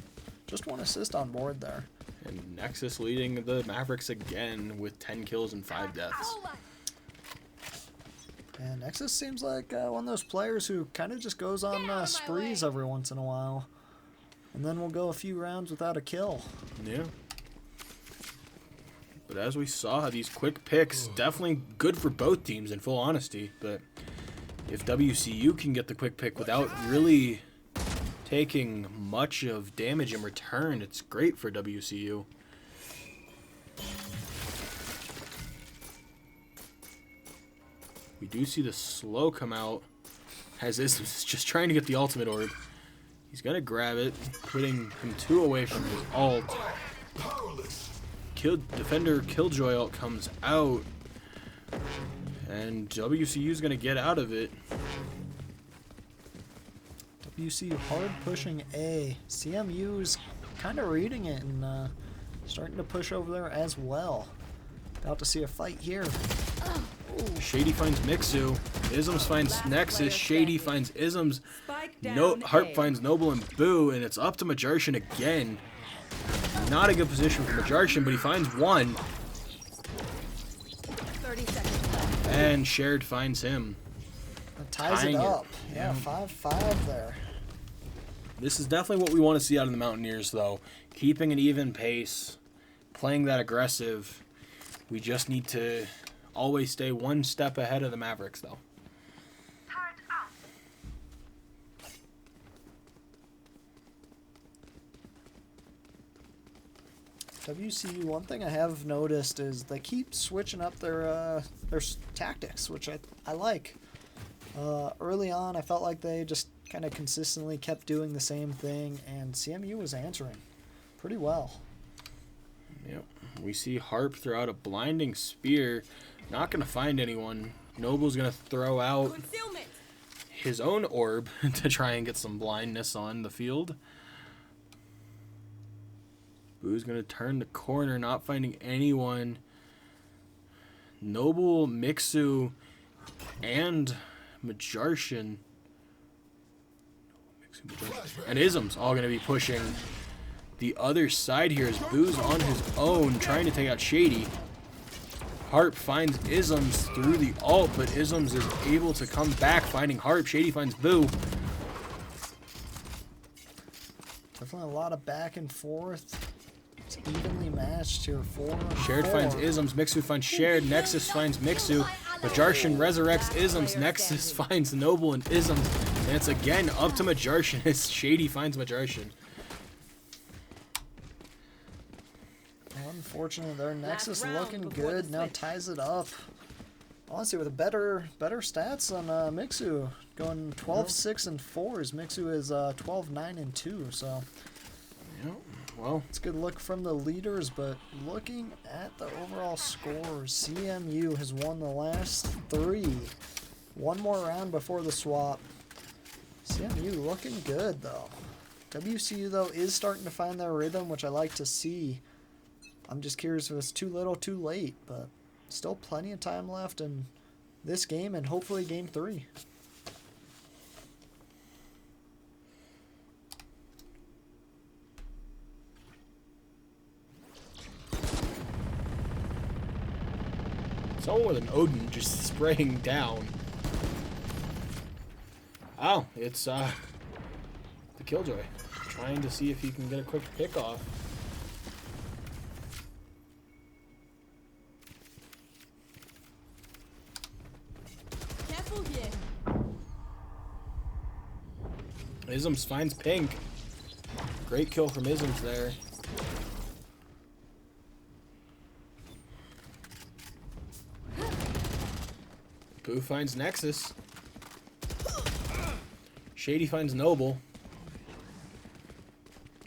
just 1 assist on board there. And Nexus leading the Mavericks again with 10 kills and 5 deaths. And Nexus seems like one of those players who kind of just goes on sprees every once in a while. And then we'll go a few rounds without a kill. Yeah. But as we saw, these quick picks, definitely good for both teams in full honesty. But if WCU can get the quick pick without really taking much of damage in return, it's great for WCU. We do see the slow come out as Isms just trying to get the ultimate orb. He's going to grab it, putting him 2 away from his ult. Defender Killjoy ult comes out, and WCU is going to get out of it. WCU hard pushing A. CMU's kind of reading it and starting to push over there as well. About to see a fight here. Shady finds Mixu. Isms finds Last Nexus. player Shady standing. finds Isms. Spike down Harp A. finds Noble and Boo, and it's up to Majartian again. Not a good position for Majartian, but he finds 1. 30 seconds left. And Shared finds him. That ties Tying it it. up. Yeah, 5-5 there. This is definitely what we want to see out of the Mountaineers, though. Keeping an even pace, playing that aggressive. We just need to always stay 1 step ahead of the Mavericks, though. WCU, one thing I have noticed is they keep switching up their tactics, which I like. Early on, I felt like they just kind of consistently kept doing the same thing, and CMU was answering pretty well. Yep. We see Harp throw out a blinding spear. Not going to find anyone. Noble's going to throw out Concealment. his own orb to try and get some blindness on the field. Boo's going to turn the corner, not finding anyone. Noble, Mixu, and Majartian. And Isms all going to be pushing the other side here as Boo's on his own trying to take out Shady. Harp finds Isms through the ult, but Isms is able to come back finding Harp. Shady finds Boo. Definitely a lot of back and forth. It's evenly matched here. 4 Shared finds Isms, Mixu finds Shared, Nexus finds Mixu, Majartian resurrects Isms, Nexus finds Noble and Isms. And it's again up to Majarshin as Shady finds Majarshin. Unfortunately, their Nexus round looking before the good. Now switch. ties it up. Honestly, with better stats on Mixu, going 12-6 and 4s. Mixu is 12-9 and 2. So Yeah, well, it's a good look from the leaders. But looking at the overall scores, CMU has won the last 3. One more round before the swap. CMU looking good though. WCU though is starting to find their rhythm, which I like to see. I'm just curious if it's too little, too late, but still plenty of time left in this game and hopefully game 3. someone with an Odin just spraying down. Oh, it's the Killjoy trying to see if he can get a quick pick off. Careful here. Isms finds Pink. Great kill from Isms there. Boo finds Nexus. Shady finds Noble.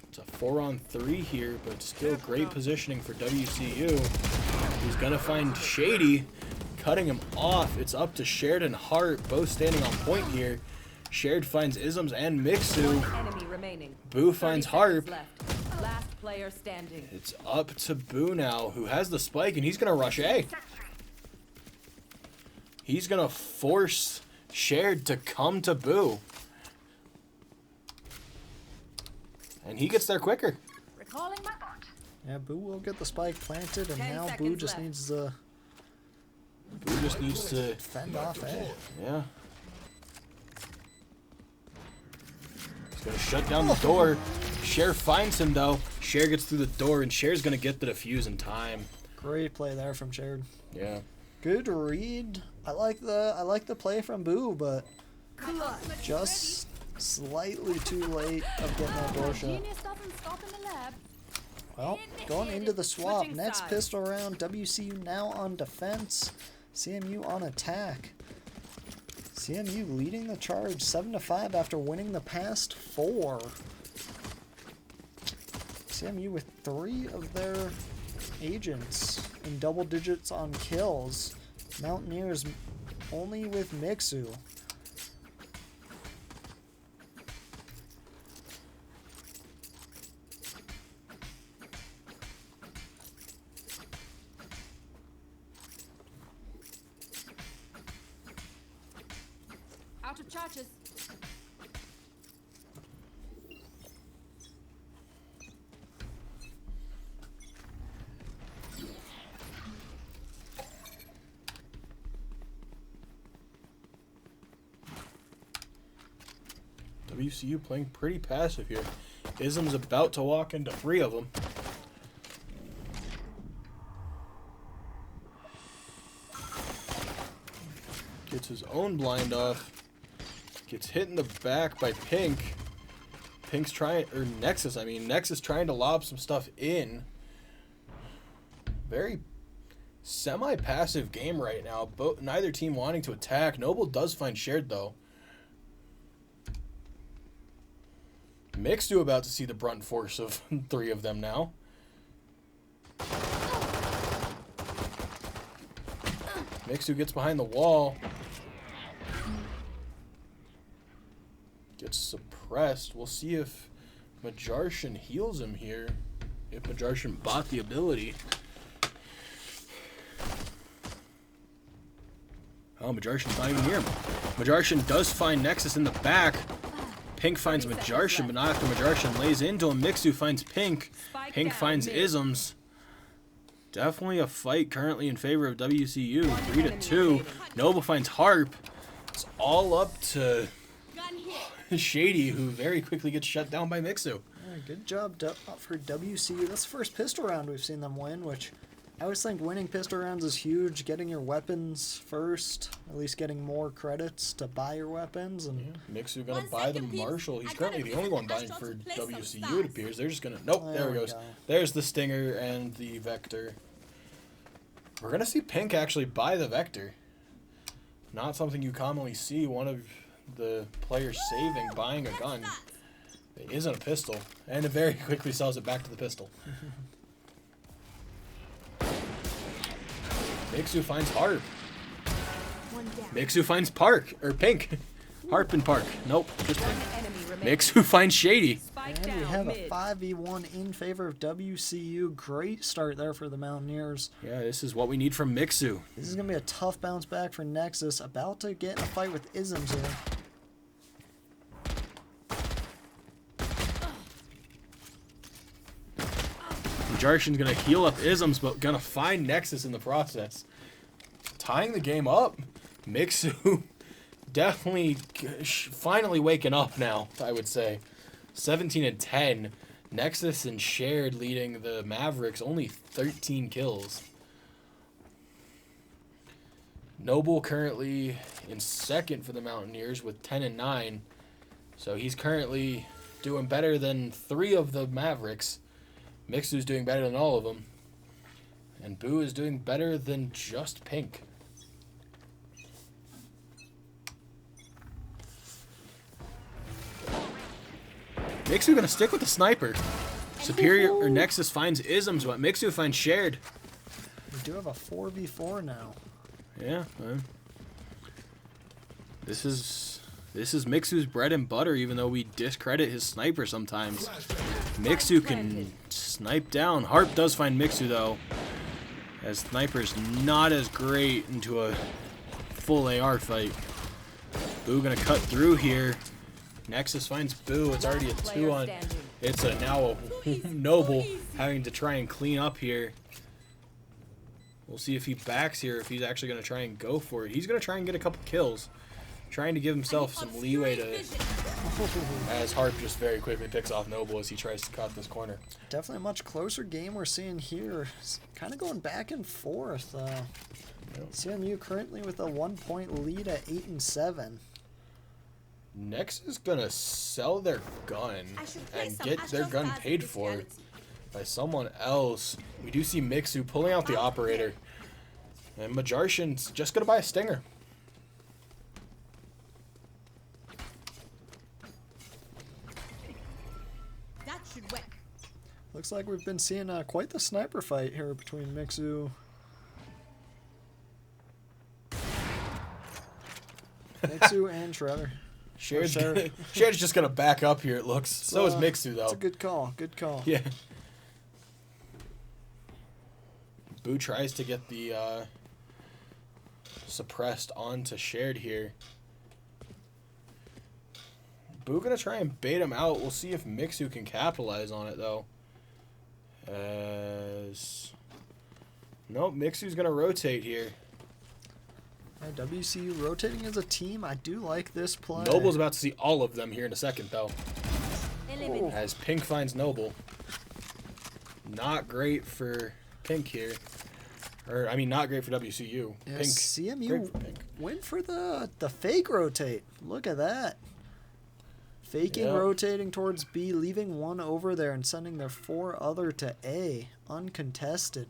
It's a 4-on-3 here, but still great positioning for WCU. He's gonna find Shady, cutting him off. It's up to Shared and Hart, both standing on point here. Shared finds Isms and Mixu. Enemy remaining. Boo 30 finds seconds Harp. left. Last player standing. It's up to Boo now, who has the spike, and he's gonna rush A. He's gonna force Shared to come to Boo. And he gets there quicker. Recalling my bot. Yeah, Boo will get the spike planted, and 10 now Boo seconds just left. needs to Boo just needs to, fend off A. yeah. He's gonna shut down the door. Cher finds him though. Cher gets through the door, and Cher's gonna get the defuse in time. Great play there from Shared. Yeah. Good read. I like the play from Boo, but just slightly too late of getting that door shut. Genius doesn't stop in the lab. Well, going into the swap, Switching next sides. pistol round, WCU now on defense, CMU on attack. CMU leading the charge 7-5 after winning the past 4. CMU with 3 of their agents in double digits on kills. Mountaineers only with Mixu. Out of charges. WCU playing pretty passive here. Ism's about to walk into 3 of them. Gets his own blind off. Gets hit in the back by Pink. Pink's trying, or Nexus, I mean. Nexus trying to lob some stuff in. Very semi-passive game right now. Neither team wanting to attack. Noble does find Shared, though. Mixed about to see the brunt force of 3 of them now. Mixu gets behind the wall. Gets suppressed. We'll see if Majarshin heals him here. If Majarshin bought the ability. Oh, Majarshin's not even near him. Majarshin does find Nexus in the back. Pink finds Majarshin, but not after Majarshin lays into him. Mixu finds Pink. Spike Pink down finds mid. Isms. Definitely a fight currently in favor of WCU. 3-2. Noble finds Harp. It's all up to Gun here. Shady, who very quickly gets shut down by Mixu. Yeah, good job for WCU. That's the first pistol round we've seen them win, which I always think winning pistol rounds is huge. Getting your weapons first, at least getting more credits to buy your weapons. And Mixu gonna 1 buy the second, peeps. Marshall. He's I currently gotta the only visit one the buying Astros for to play some WCU. It stars. appears they're just gonna. Nope, There there we he goes. go. There's the Stinger and the Vector. We're gonna see Pink actually buy the Vector. Not something you commonly see. One of the players saving buying a gun. It isn't a pistol, and it very quickly sells it back to the pistol. Mixu finds Harp. One down. Mixu finds Park or Pink. Harp and Park. Nope, just Pink. Enemy remaining. Mixu finds Shady. Spike And we down have mid. a 5v1 in favor of WCU. Great start there for the Mountaineers. Yeah, this is what we need from Mixu. This is going to be a tough bounce back for Nexus. About to get in a fight with Isms here. Jarshin's gonna heal up Isms, but gonna find Nexus in the process. Tying the game up. Mixu definitely finally waking up now, I would say. 17 and 10. Nexus and Shared leading the Mavericks, only 13 kills. Noble currently in second for the Mountaineers with 10 and 9. So he's currently doing better than 3 of the Mavericks. Mixu's doing better than all of them. And Boo is doing better than just Pink. Mixu gonna stick with the sniper. Superior or Nexus finds Isms, but Mixu finds Shared. We do have a 4v4 now. Yeah, this is Mixu's bread and butter, even though we discredit his sniper sometimes. Mixu can snipe down. Harp does find Mixu though, as Sniper's not as great into a full AR fight. Boo gonna cut through here. Nexus finds Boo. It's already a 2 on. It's a now a Noble having to try and clean up here. We'll see if he backs here, if he's actually going to try and go for it. He's going to try and get a couple kills. Trying to give himself some leeway to... As Harp just very quickly picks off Noble as he tries to cut this corner. Definitely a much closer game we're seeing here. It's kind of going back and forth. CMU currently with a 1-point lead at 8 and 7. Nexus is going to sell their gun and get their gun paid for by someone else. We do see Mixu pulling out the operator. And Majarshin's just going to buy a Stinger. That should work. Looks like we've been seeing quite the sniper fight here between Mixu. Mixu and Shredder. Shared's just going to back up here, it looks. So is Mixu, though. It's a good call. Good call. Yeah. Boo tries to get the suppressed onto Shared here. Boo gonna try and bait him out. We'll see if Mixu can capitalize on it though. Nope, Mixu's gonna rotate here. Yeah, WCU rotating as a team. I do like this play. Noble's about to see all of them here in a second though. Eliminate. As Pink finds Noble. Not great for Pink here. Or, I mean, not great for WCU. Yeah, Pink. CMU Great for Pink. went for the fake rotate. Look at that. Faking Yep. rotating towards B, leaving one over there and sending their 4 other to A. Uncontested.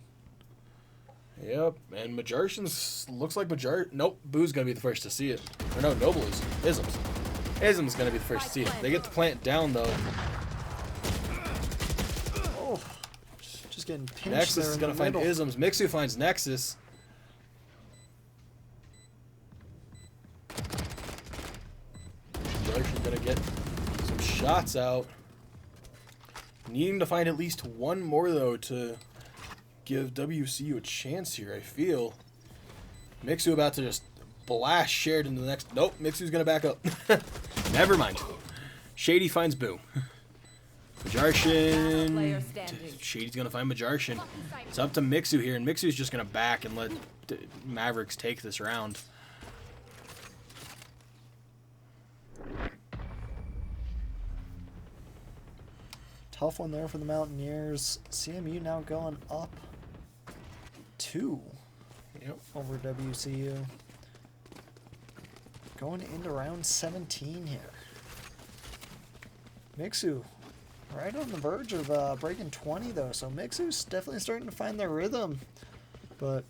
Yep, and Majarshin's looks like Nope, Boo's gonna be the first to see it. Or no, Noble is. Ism's gonna be the first to see it. They get the plant down though. Oh, just getting pinched Nexus there is in gonna the find middle. Isms. Mixu finds Nexus. Majarshin's gonna get some shots out. Needing to find at least one more though to give WCU a chance here, I feel. Mixu about to just blast Shared into the next... Nope, Mixu's going to back up. Never mind. Shady finds Boo. Majarshin... Player standing. Shady's going to find Majarshin. It's up to Mixu here, and Mixu's just going to back and let Mavericks take this round. Tough one there for the Mountaineers. CMU now going up. 2 Yep. over WCU. Going into round 17 here. Mixu right on the verge of breaking 20 though, so Mixu's definitely starting to find their rhythm. But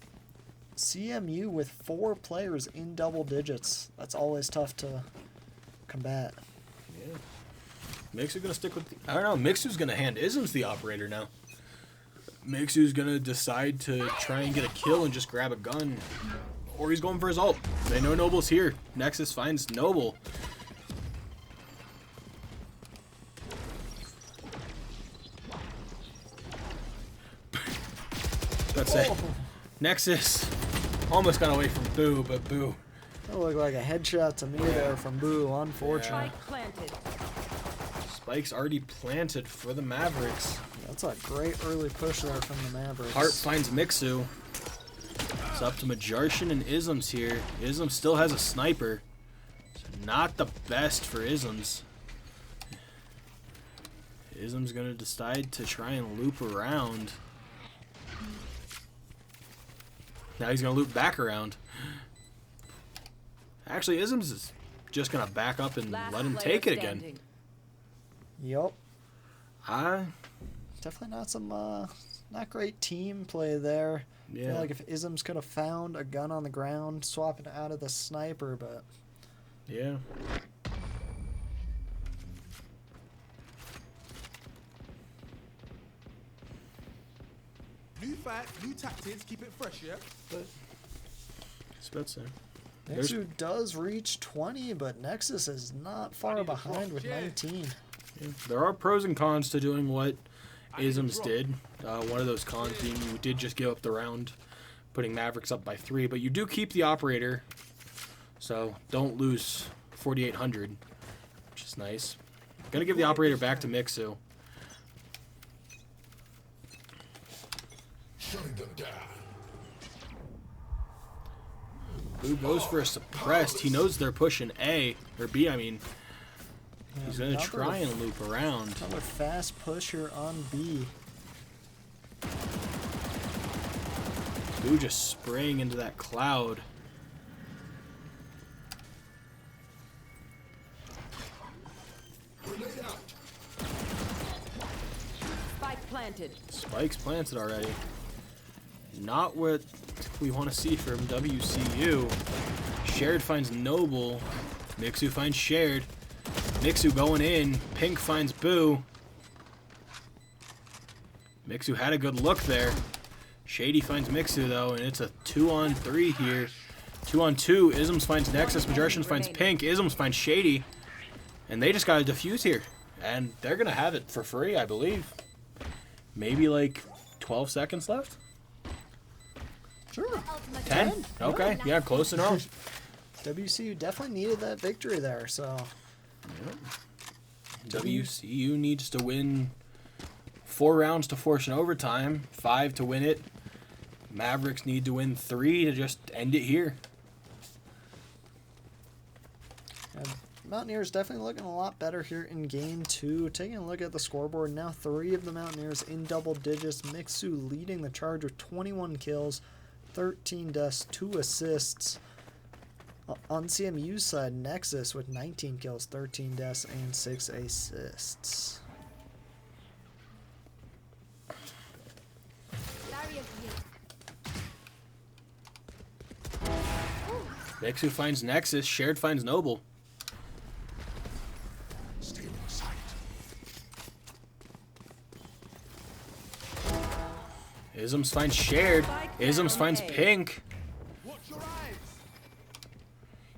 CMU with 4 players in double digits, that's always tough to combat. Yeah. Mixu gonna stick with I don't know, Mixu's gonna hand Isms the operator now. Mixu's gonna decide to try and get a kill and just grab a gun. Or he's going for his ult. They know Noble's here. Nexus finds Noble. Let's say Nexus almost got away from Boo, but Boo. That looked like a headshot to me there from Boo, unfortunate. Spike planted. Spike's already planted for the Mavericks. That's a great early push there from the Mavericks. Hart finds Mixu. It's up to Majarshin and Isms here. Isms still has a sniper. So not the best for Isms. Isms gonna decide to try and loop around. Now he's gonna loop back around. Actually, Isms is just gonna back up and Last let him player take it standing. again. Yup. I Definitely not some not great team play there. I yeah. feel like if Isms could have found a gun on the ground, swapping out of the sniper, but Yeah. New fight, new tactics, keep it fresh, yeah? Spets there. There's- Nexu does reach 20, but Nexus is not far behind with 19. Yeah. There are pros and cons to doing what Isms did. One of those cons being you did just give up the round, putting Mavericks up by 3, but you do keep the operator, so don't lose 4,800, which is nice. Gonna give the operator back to Mixu. Shutting them down. Boo goes for a suppressed. He knows they're pushing A, or B, I mean. He's gonna try and loop around. Another fast push here on B. Boo just spraying into that cloud. Grenade out. Spike planted. Spike's planted already. Not what we want to see from WCU. Shared finds Noble. Mixu finds Shared. Mixu going in. Pink finds Boo. Mixu had a good look there. Shady finds Mixu though, and it's a 2-on-3 here. 2-on-2. Isms finds Nexus. Majarshin finds Pink. Isms finds Shady. And they just got a defuse here. And they're going to have it for free, I believe. Maybe like 12 seconds left? Sure. 10? Okay, yeah, close enough. WCU definitely needed that victory there, so WCU needs to win 4 rounds to force an overtime, 5 to win it. Mavericks need to win 3 to just end it here. Mountaineers definitely looking a lot better here in game 2. Taking a look at the scoreboard, now 3 of the Mountaineers in double digits. Mixu leading the charge with 21 kills, 13 deaths, 2 assists. On CMU's side, Nexus with 19 kills, 13 deaths, and 6 assists. Mixu finds Nexus, Shared finds Noble. Stay in sight. Isms finds Shared. Isms finds Pink. Watch your eyes!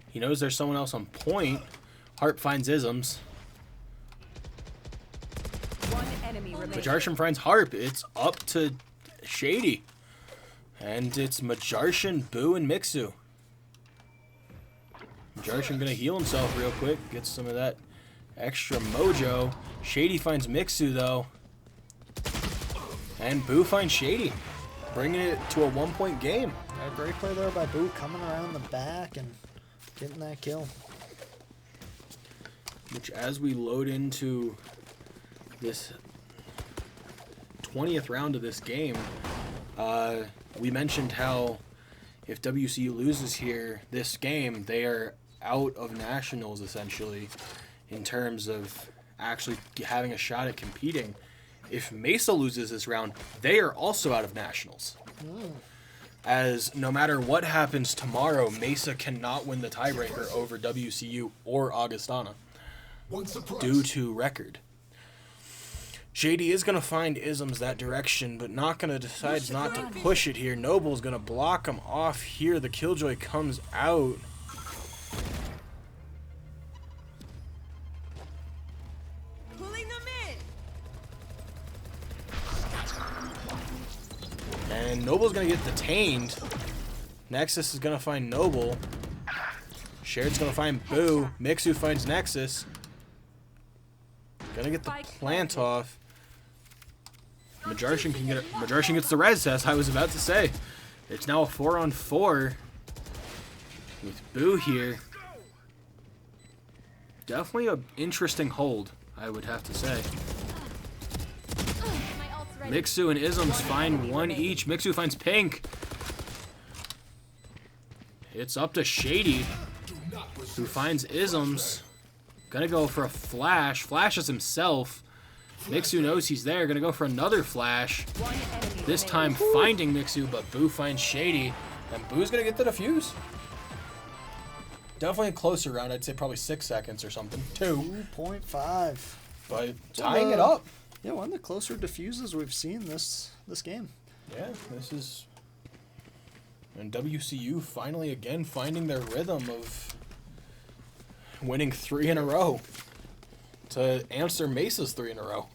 He knows there's someone else on point. Hart finds Isms. One enemy remaining. Majarshin finds Harp. It's up to Shady. And it's Majarshin, Boo, and Mixu. Majarshin gonna heal himself real quick. Get some of that extra mojo. Shady finds Mixu though. And Boo finds Shady. Bringing it to a 1-point game. A great play there by Boo, coming around the back and getting that kill. Which, as we load into this 20th round of this game, we mentioned how if WCU loses here this game, they are out of nationals essentially in terms of actually having a shot at competing. If Mesa loses this round, they are also out of nationals. As no matter what happens tomorrow, Mesa cannot win the tiebreaker over WCU or Augustana due to record. Shady is going to find Isms that direction, but decides not to push it here. Noble's going to block him off here. The Killjoy comes out. Pulling them in. And Noble's going to get detained. Nexus is going to find Noble. Shared's going to find Boo. Mixu finds Nexus. Gonna get the plant off. Majarshan gets the res, as I was about to say. It's now a 4-on-4 with Boo here. Definitely an interesting hold, I would have to say. Mixu and Isms find one each. Mixu finds Pink. It's up to Shady, who finds Isms. Gonna go for a flash. Flashes himself. Mixu knows he's there. Gonna go for another flash. This time finding Mixu, but Boo finds Shady. And Boo's gonna get the defuse. Definitely a closer round. I'd say probably 6 seconds or something. 2.5. But tying it up. Yeah, one of the closer diffuses we've seen this game. Yeah, this is... And WCU finally again finding their rhythm of winning 3 in a row to answer Mesa's 3 in a row.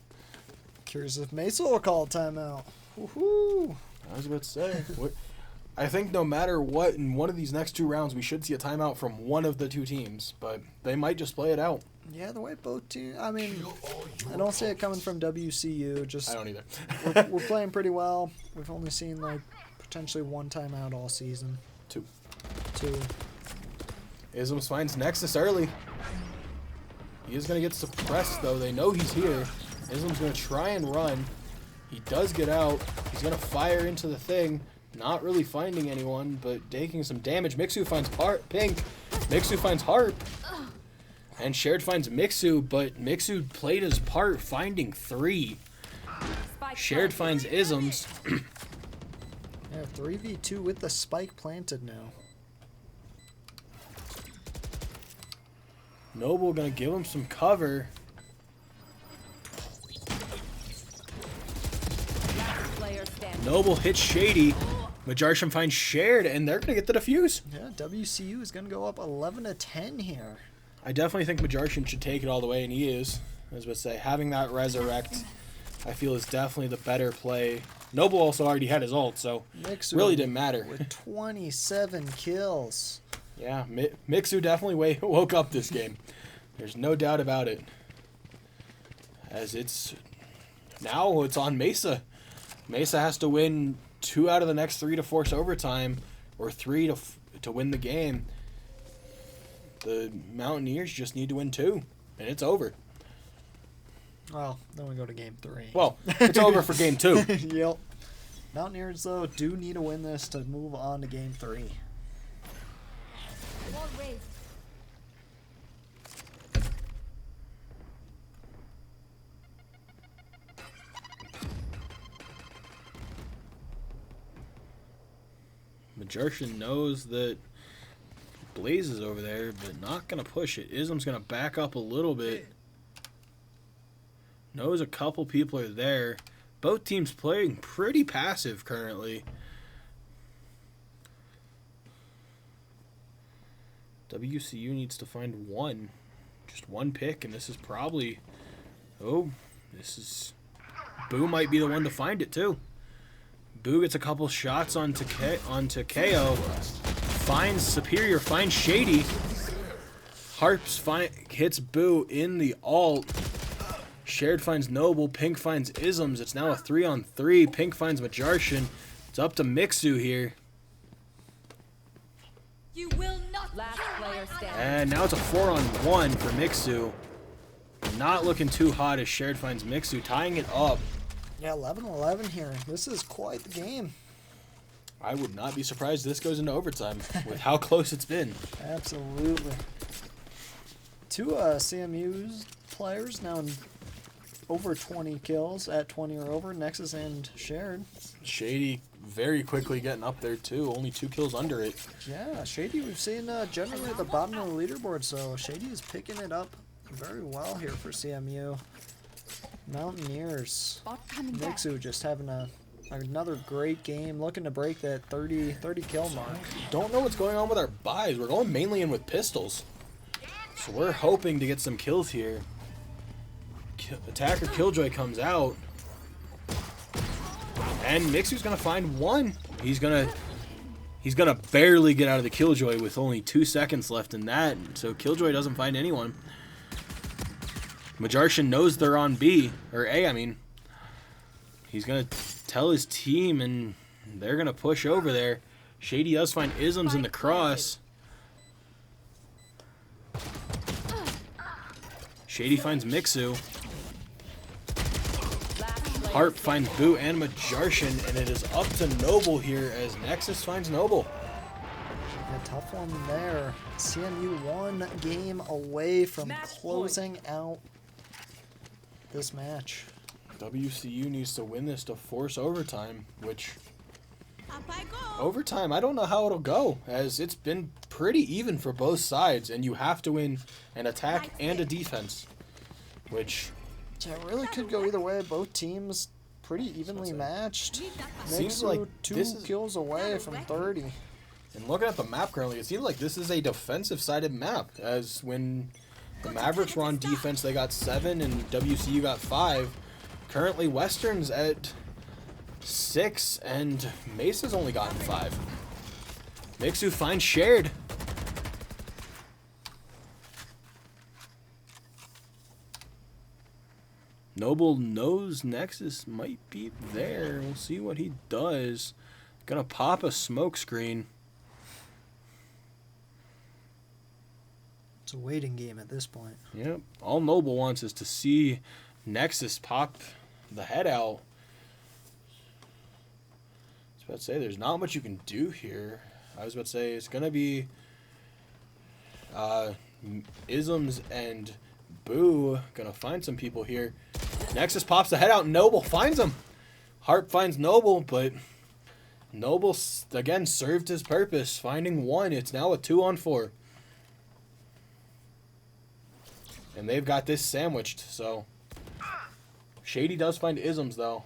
Curious if Mesa will call a timeout. Woohoo! I was about to say, I think no matter what, in one of these next 2 rounds, we should see a timeout from one of the 2 teams, but they might just play it out. Yeah, the way both teams. I mean, I don't see it coming from WCU. Just I don't either. we're playing pretty well. We've only seen like potentially 1 timeout all season. 2. 2. Isms finds Nexus early. He is going to get suppressed, though. They know he's here. Ism's going to try and run. He does get out. He's going to fire into the thing. Not really finding anyone, but taking some damage. Mixu finds Pink. Mixu finds Harp. And Shared finds Mixu, but Mixu played his part, finding 3. Shared finds Isms. Yeah, 3v2 with the spike planted now. Noble gonna give him some cover. Noble hits Shady. Majarshan finds Shared, and they're gonna get the defuse. Yeah, WCU is gonna go up 11-10 here. I definitely think Majarshan should take it all the way, and he is. I was about to say, having that resurrect, I feel is definitely the better play. Noble also already had his ult, so Mixu really didn't matter. With 27 kills. Yeah, Mixu definitely woke up this game. There's no doubt about it. As it's on Mesa. Mesa has to win 2 out of the next 3 to force overtime, or 3 to win the game. The Mountaineers just need to win 2, and it's over. Well, then we go to game 3. Well, it's over for game 2. Yep. Mountaineers, though, do need to win this to move on to game 3. Wall raised. Majarshan knows that Blaze is over there, but not going to push it. Ism's going to back up a little bit. Knows a couple people are there. Both teams playing pretty passive currently. WCU needs to find one. Just one pick, and this is probably... Oh, this is... Boo might be the one to find it, too. Boo gets a couple shots onto KO. Finds Superior, finds Shady. Harps hits Boo in the ult. Shared finds Noble. Pink finds Isms. It's now a 3-on-3. Pink finds Majarshan. It's up to Mixu here. You will not. Last player standing. And now it's a 4-on-1 for Mixu. Not looking too hot as Shared finds Mixu, tying it up. Yeah, 11-11 here. This is quite the game. I would not be surprised this goes into overtime with how close it's been. Absolutely. Two CMU's players now in over 20 kills, at 20 or over, Nexus and Shared. Shady very quickly getting up there too, only 2 kills under it. Yeah, Shady we've seen generally at the bottom of the leaderboard, so Shady is picking it up very well here for CMU. Mountaineers. Mixu just having another great game, looking to break that 30 kill mark. Don't know what's going on with our buys. We're going mainly in with pistols. So we're hoping to get some kills here. Attacker Killjoy comes out. And Mixu's gonna find one. He's gonna barely get out of the Killjoy with only 2 seconds left in that. So Killjoy doesn't find anyone. Majarshan knows they're on B, or A, I mean. He's going to tell his team, and they're going to push over there. Shady does find Isms in the cross. Shady finds Mixu. Harp finds Boo and Majarshan, and it is up to Noble here as Nexus finds Noble. A tough one there. CMU 1 game away from closing out this match. WCU needs to win this to force overtime, which Up I go. overtime, I don't know how it'll go, as it's been pretty even for both sides, and you have to win an attack and a defense, which Yeah, it really could go either way. Both teams pretty evenly matched. seems Mixu like 2 this is, kills away from 30. and looking at the map currently, it seems like this is a defensive-sided map, as when the Mavericks were on defense, they got 7, and WCU got 5. Currently, Western's at 6, and Mesa's only gotten 5. Mixu finds Shared. Noble knows Nexus might be there. We'll see what he does. Gonna pop a smoke screen. It's a waiting game at this point. Yep. All Noble wants is to see Nexus pop the head out. I was about to say, there's not much you can do here. I was about to say, it's going to be Isms and Boo going to find some people here. Nexus pops the head out. Noble finds him. Harp finds Noble, but Noble, again, served his purpose, finding one. It's now a 2-on-4. And they've got this sandwiched, so. Shady does find Isms, though.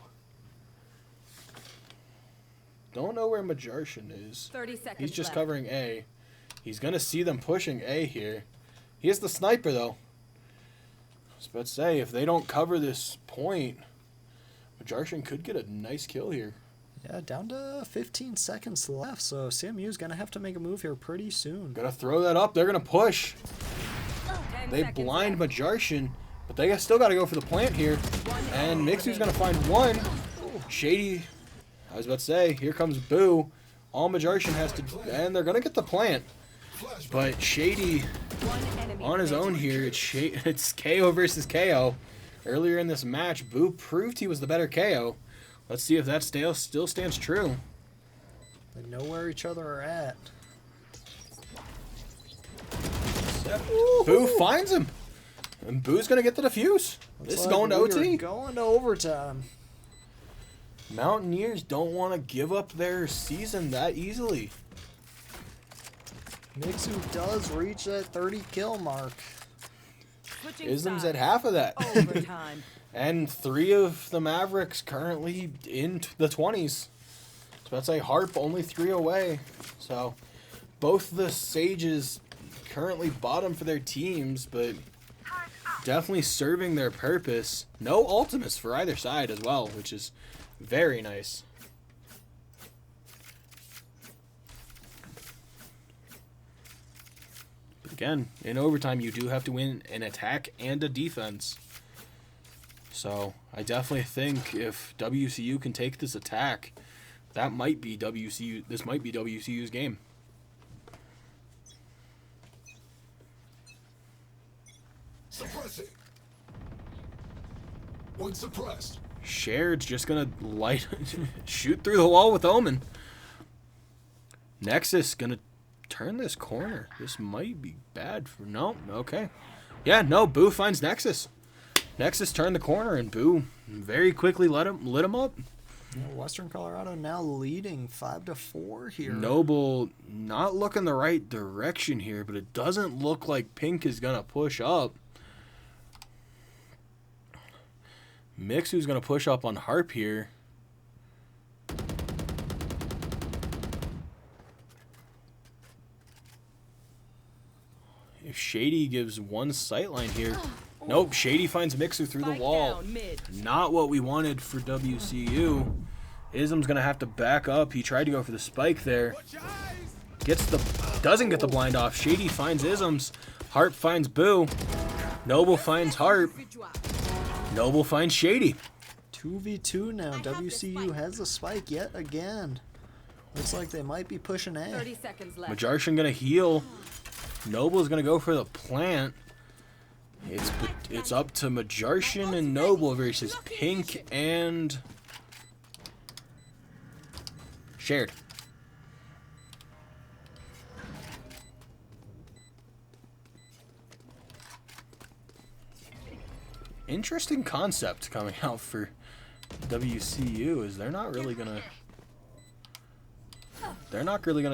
Don't know where Majarshan is. 30 seconds He's just left. covering A. He's going to see them pushing A here. He has the sniper, though. I was about to say, if they don't cover this point, Majarshan could get a nice kill here. Yeah, down to 15 seconds left, so CMU's going to have to make a move here pretty soon. Gonna throw that up. They're going to push. 10 They seconds blind left. Majarshan, but they still got to go for the plant here. And Mixu's going to find one. Shady, I was about to say, here comes Boo. All Majarshan has to, and they're going to get the plant. But Shady, One enemy on his own remaining. here, it's KO versus KO. Earlier in this match, Boo proved he was the better KO. Let's see if that still stands true. They know where each other are at. Boo finds him. And Boo's going to get the defuse. This is going to Looks like OT. we are going to overtime. Mountaineers don't want to give up their season that easily. Mixu does reach that 30 kill mark. Switching Isms sides. at half of that. Overtime. And 3 of the Mavericks currently in the 20s. So let's say Harp only 3 away. So both the Sages currently bottom for their teams, but definitely serving their purpose. No ultimates for either side as well, which is very nice. But again, in overtime, you do have to win an attack and a defense. So I definitely think if WCU can take this attack, that might be WCU. This might be WCU's game. Suppress it. One suppressed. Shared's just gonna shoot through the wall with Omen. Nexus gonna turn this corner. This might be bad for no. Okay. Yeah, no. Boo finds Nexus. Nexus turned the corner, and Boo very quickly lit him up. Western Colorado now leading 5-4 here. Noble not looking the right direction here, but it doesn't look like Pink is gonna push up. Mixu's gonna push up on Harp here. If Shady gives one sightline here. Nope, Shady finds Mixu through the Spike wall. down mid. Not what we wanted for WCU. Ism's gonna have to back up. He tried to go for the spike there. Doesn't get the blind off. Shady finds Isms. Harp finds Boo. Noble finds Harp. Noble finds Shady. 2v2 now. WCU has the spike yet again. Looks like they might be pushing A. 30 seconds left. Majarshan gonna heal. Noble's gonna go for the plant. It's up to Majarshan and Noble versus Pink and Shared. Interesting concept coming out for WCU is they're not really gonna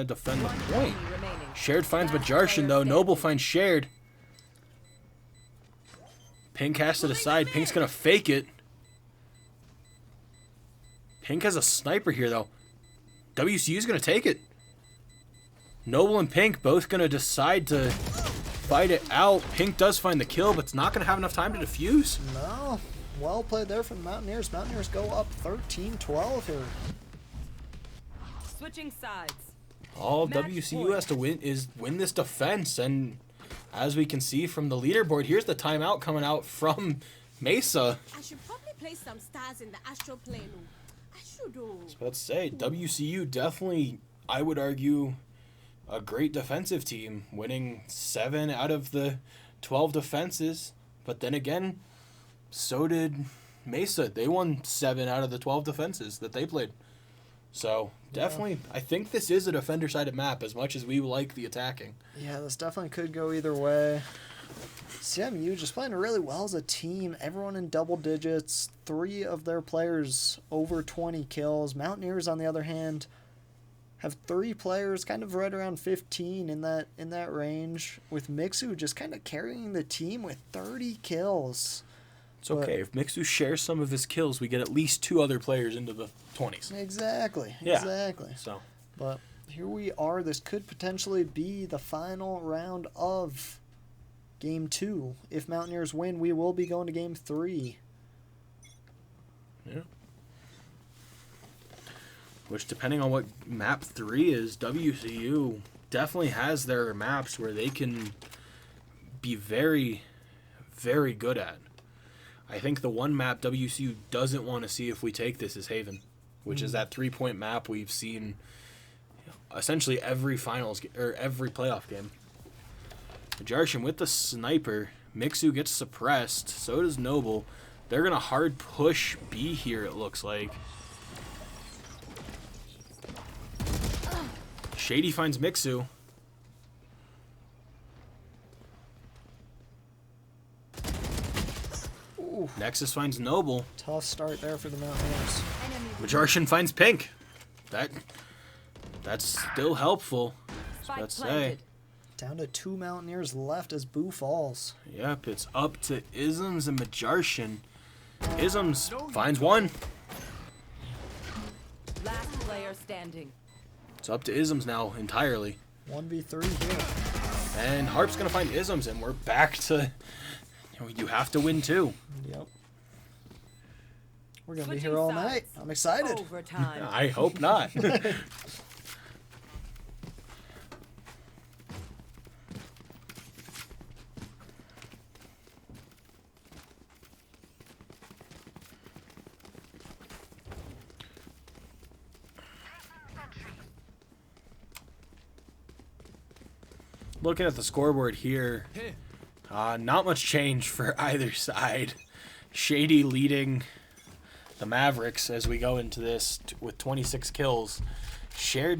defend the point. Remaining. Shared finds Majarshan though. Noble finds Shared. Pink has to decide. Pink's gonna fake it. Pink has a sniper here though. WCU's gonna take it. Noble and Pink both gonna decide to fight it out. Pink does find the kill, but it's not gonna have enough time to defuse. No. Well played there from the Mountaineers. Mountaineers go up 13-12 here. Switching sides. All Match WCU point. has to win is win this defense, and as we can see from the leaderboard, here's the timeout coming out from Mesa. I should probably place some stars in the astral plane. I should. Let's say WCU definitely, I would argue, a great defensive team, winning 7 out of the 12 defenses. But then again, so did Mesa. They won 7 out of the 12 defenses that they played. So definitely, I think this is a defender-sided map as much as we like the attacking. Yeah, this definitely could go either way. CMU just playing really well as a team. Everyone in double digits. 3 of their players over 20 kills. Mountaineers, on the other hand, have 3 players kind of right around 15 in that range, with Mixu just kind of carrying the team with 30 kills. It's okay. If Mixu shares some of his kills, we get at least 2 other players into the 20s. Exactly. Yeah. Exactly. So, But here we are. This could potentially be the final round of Game 2. If Mountaineers win, we will be going to Game 3. yeah. Which, depending on what map 3 is, WCU definitely has their maps where they can be very, very good at. I think the one map WCU doesn't want to see if we take this is Haven, which is that 3-point map we've seen essentially every finals or every playoff game. Majarshan with the sniper. Mixu gets suppressed. So does Noble. They're going to hard push B here, it looks like. Shady finds Mixu. Ooh, Nexus finds Noble. tough start there for the Mountaineers. Majarshan finds Pink. That's still helpful. Spike Let's say. planted. Down to 2 Mountaineers left as Boo falls. Yep, it's up to Isms and Majarshan. Isms finds one. Last player standing. It's up to Isms now entirely. 1v3 here. And Harp's going to find Isms, and we're back to... You have to win too. Yep. We're going to be Switching here all sides. night. I'm excited. Overtime. I hope not. Looking at the scoreboard here, not much change for either side. Shady leading the Mavericks as we go into this with 26 kills. Shared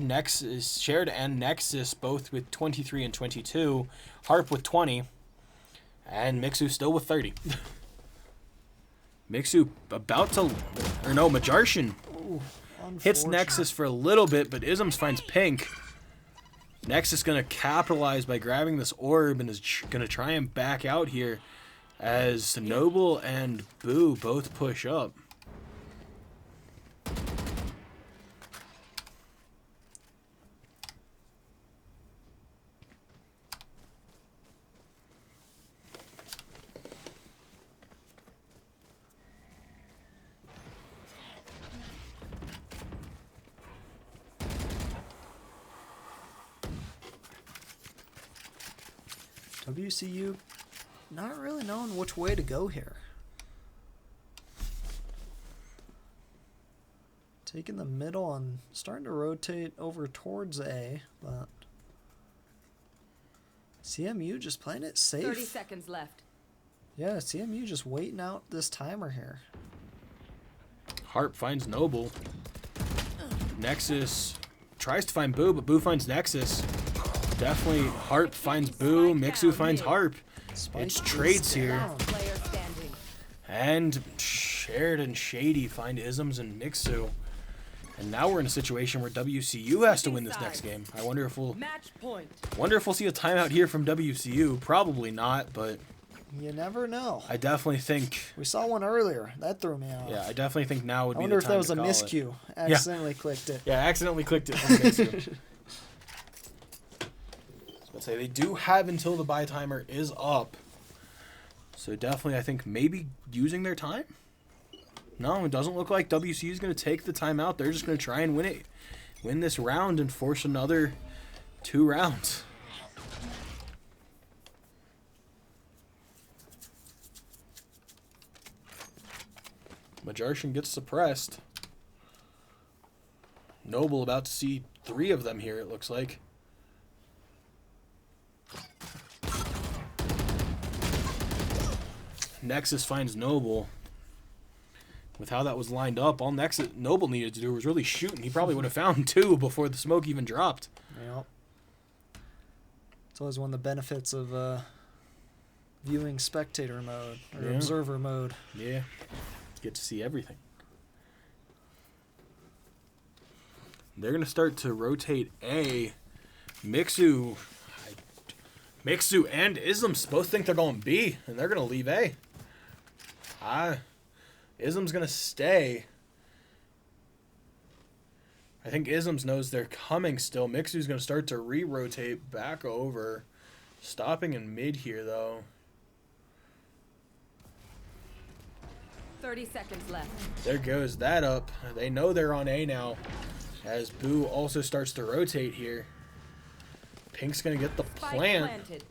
and Nexus both with 23 and 22. Harp with 20. And Mixu still with 30. Mixu about to... Or no, Majarshin hits Nexus for a little bit, but Isms finds Pink. Nexus going to capitalize by grabbing this orb and is going to try and back out here as Noble and Boo both push up. WCU not really knowing which way to go here. Taking the middle and starting to rotate over towards A, but CMU just playing it safe. 30 seconds left. Yeah, CMU just waiting out this timer here. Harp finds Noble. Nexus tries to find Boo, but Boo finds Nexus. Definitely Harp finds Boo, Mixu finds Harp. It's trades here. Player standing. And Shared and Shady find Isms and Mixu. And now we're in a situation where WCU has to win this next game. I wonder if we'll Match point. see a timeout here from WCU. Probably not, but You never know. I definitely think. We saw one earlier. That threw me off. Yeah, I definitely think now would I be wonder the if time that was to a call it. miscue. Accidentally clicked it. Yeah, I accidentally clicked it from Mixu. Let's say they do have until the buy timer is up. So definitely, I think maybe using their time. No, it doesn't look like WCU is going to take the timeout. They're just going to try and win this round and force another 2 rounds. Majarshin gets suppressed. Noble about to see 3 of them here, it looks like. Nexus finds Noble. With how that was lined up, all Noble needed to do was really shoot, and he probably would have found 2 before the smoke even dropped. Yep. It's always one of the benefits of viewing spectator mode or observer mode. Yeah. Get to see everything. They're going to start to rotate A. Mixu and Isms both think they're going B, and they're going to leave A. Ism's going to stay. I think Isms knows they're coming still. Mixu's going to start to re-rotate back over. Stopping in mid here, though. 30 seconds left. There goes that up. They know they're on A now. As Boo also starts to rotate here. Pink's going to get the Spike plant. planted.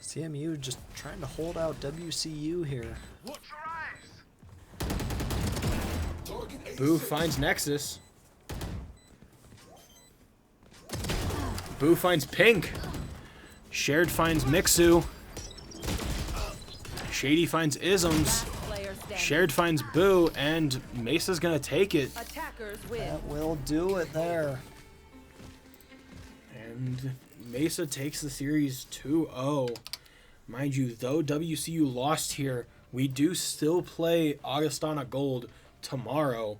CMU just trying to hold out WCU here. Watch your eyes. Target A Boo set. finds Nexus. Boo finds Pink. Shared finds Mixu. Shady finds Isms. Player standing. Shared finds Boo, and Mesa's gonna take it. Attackers win. That will do it there. And Mesa takes the series 2-0. Mind you, though WCU lost here, we do still play Augustana Gold tomorrow,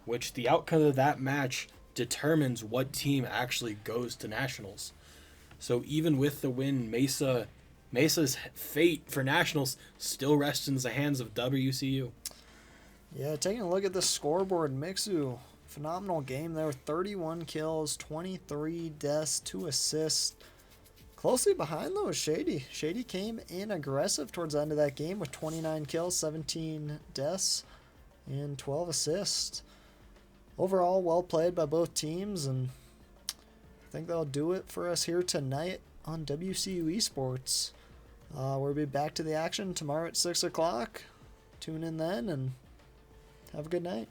which the outcome of that match determines what team actually goes to Nationals. So even with the win, Mesa's fate for Nationals still rests in the hands of WCU. Yeah, taking a look at the scoreboard, Mixu, phenomenal game there. 31 kills, 23 deaths, 2 assists. Closely behind, though, was Shady. Shady came in aggressive towards the end of that game with 29 kills, 17 deaths, and 12 assists. Overall, well played by both teams, and I think that'll do it for us here tonight on WCU Esports. We'll be back to the action tomorrow at 6 o'clock. Tune in then, and have a good night.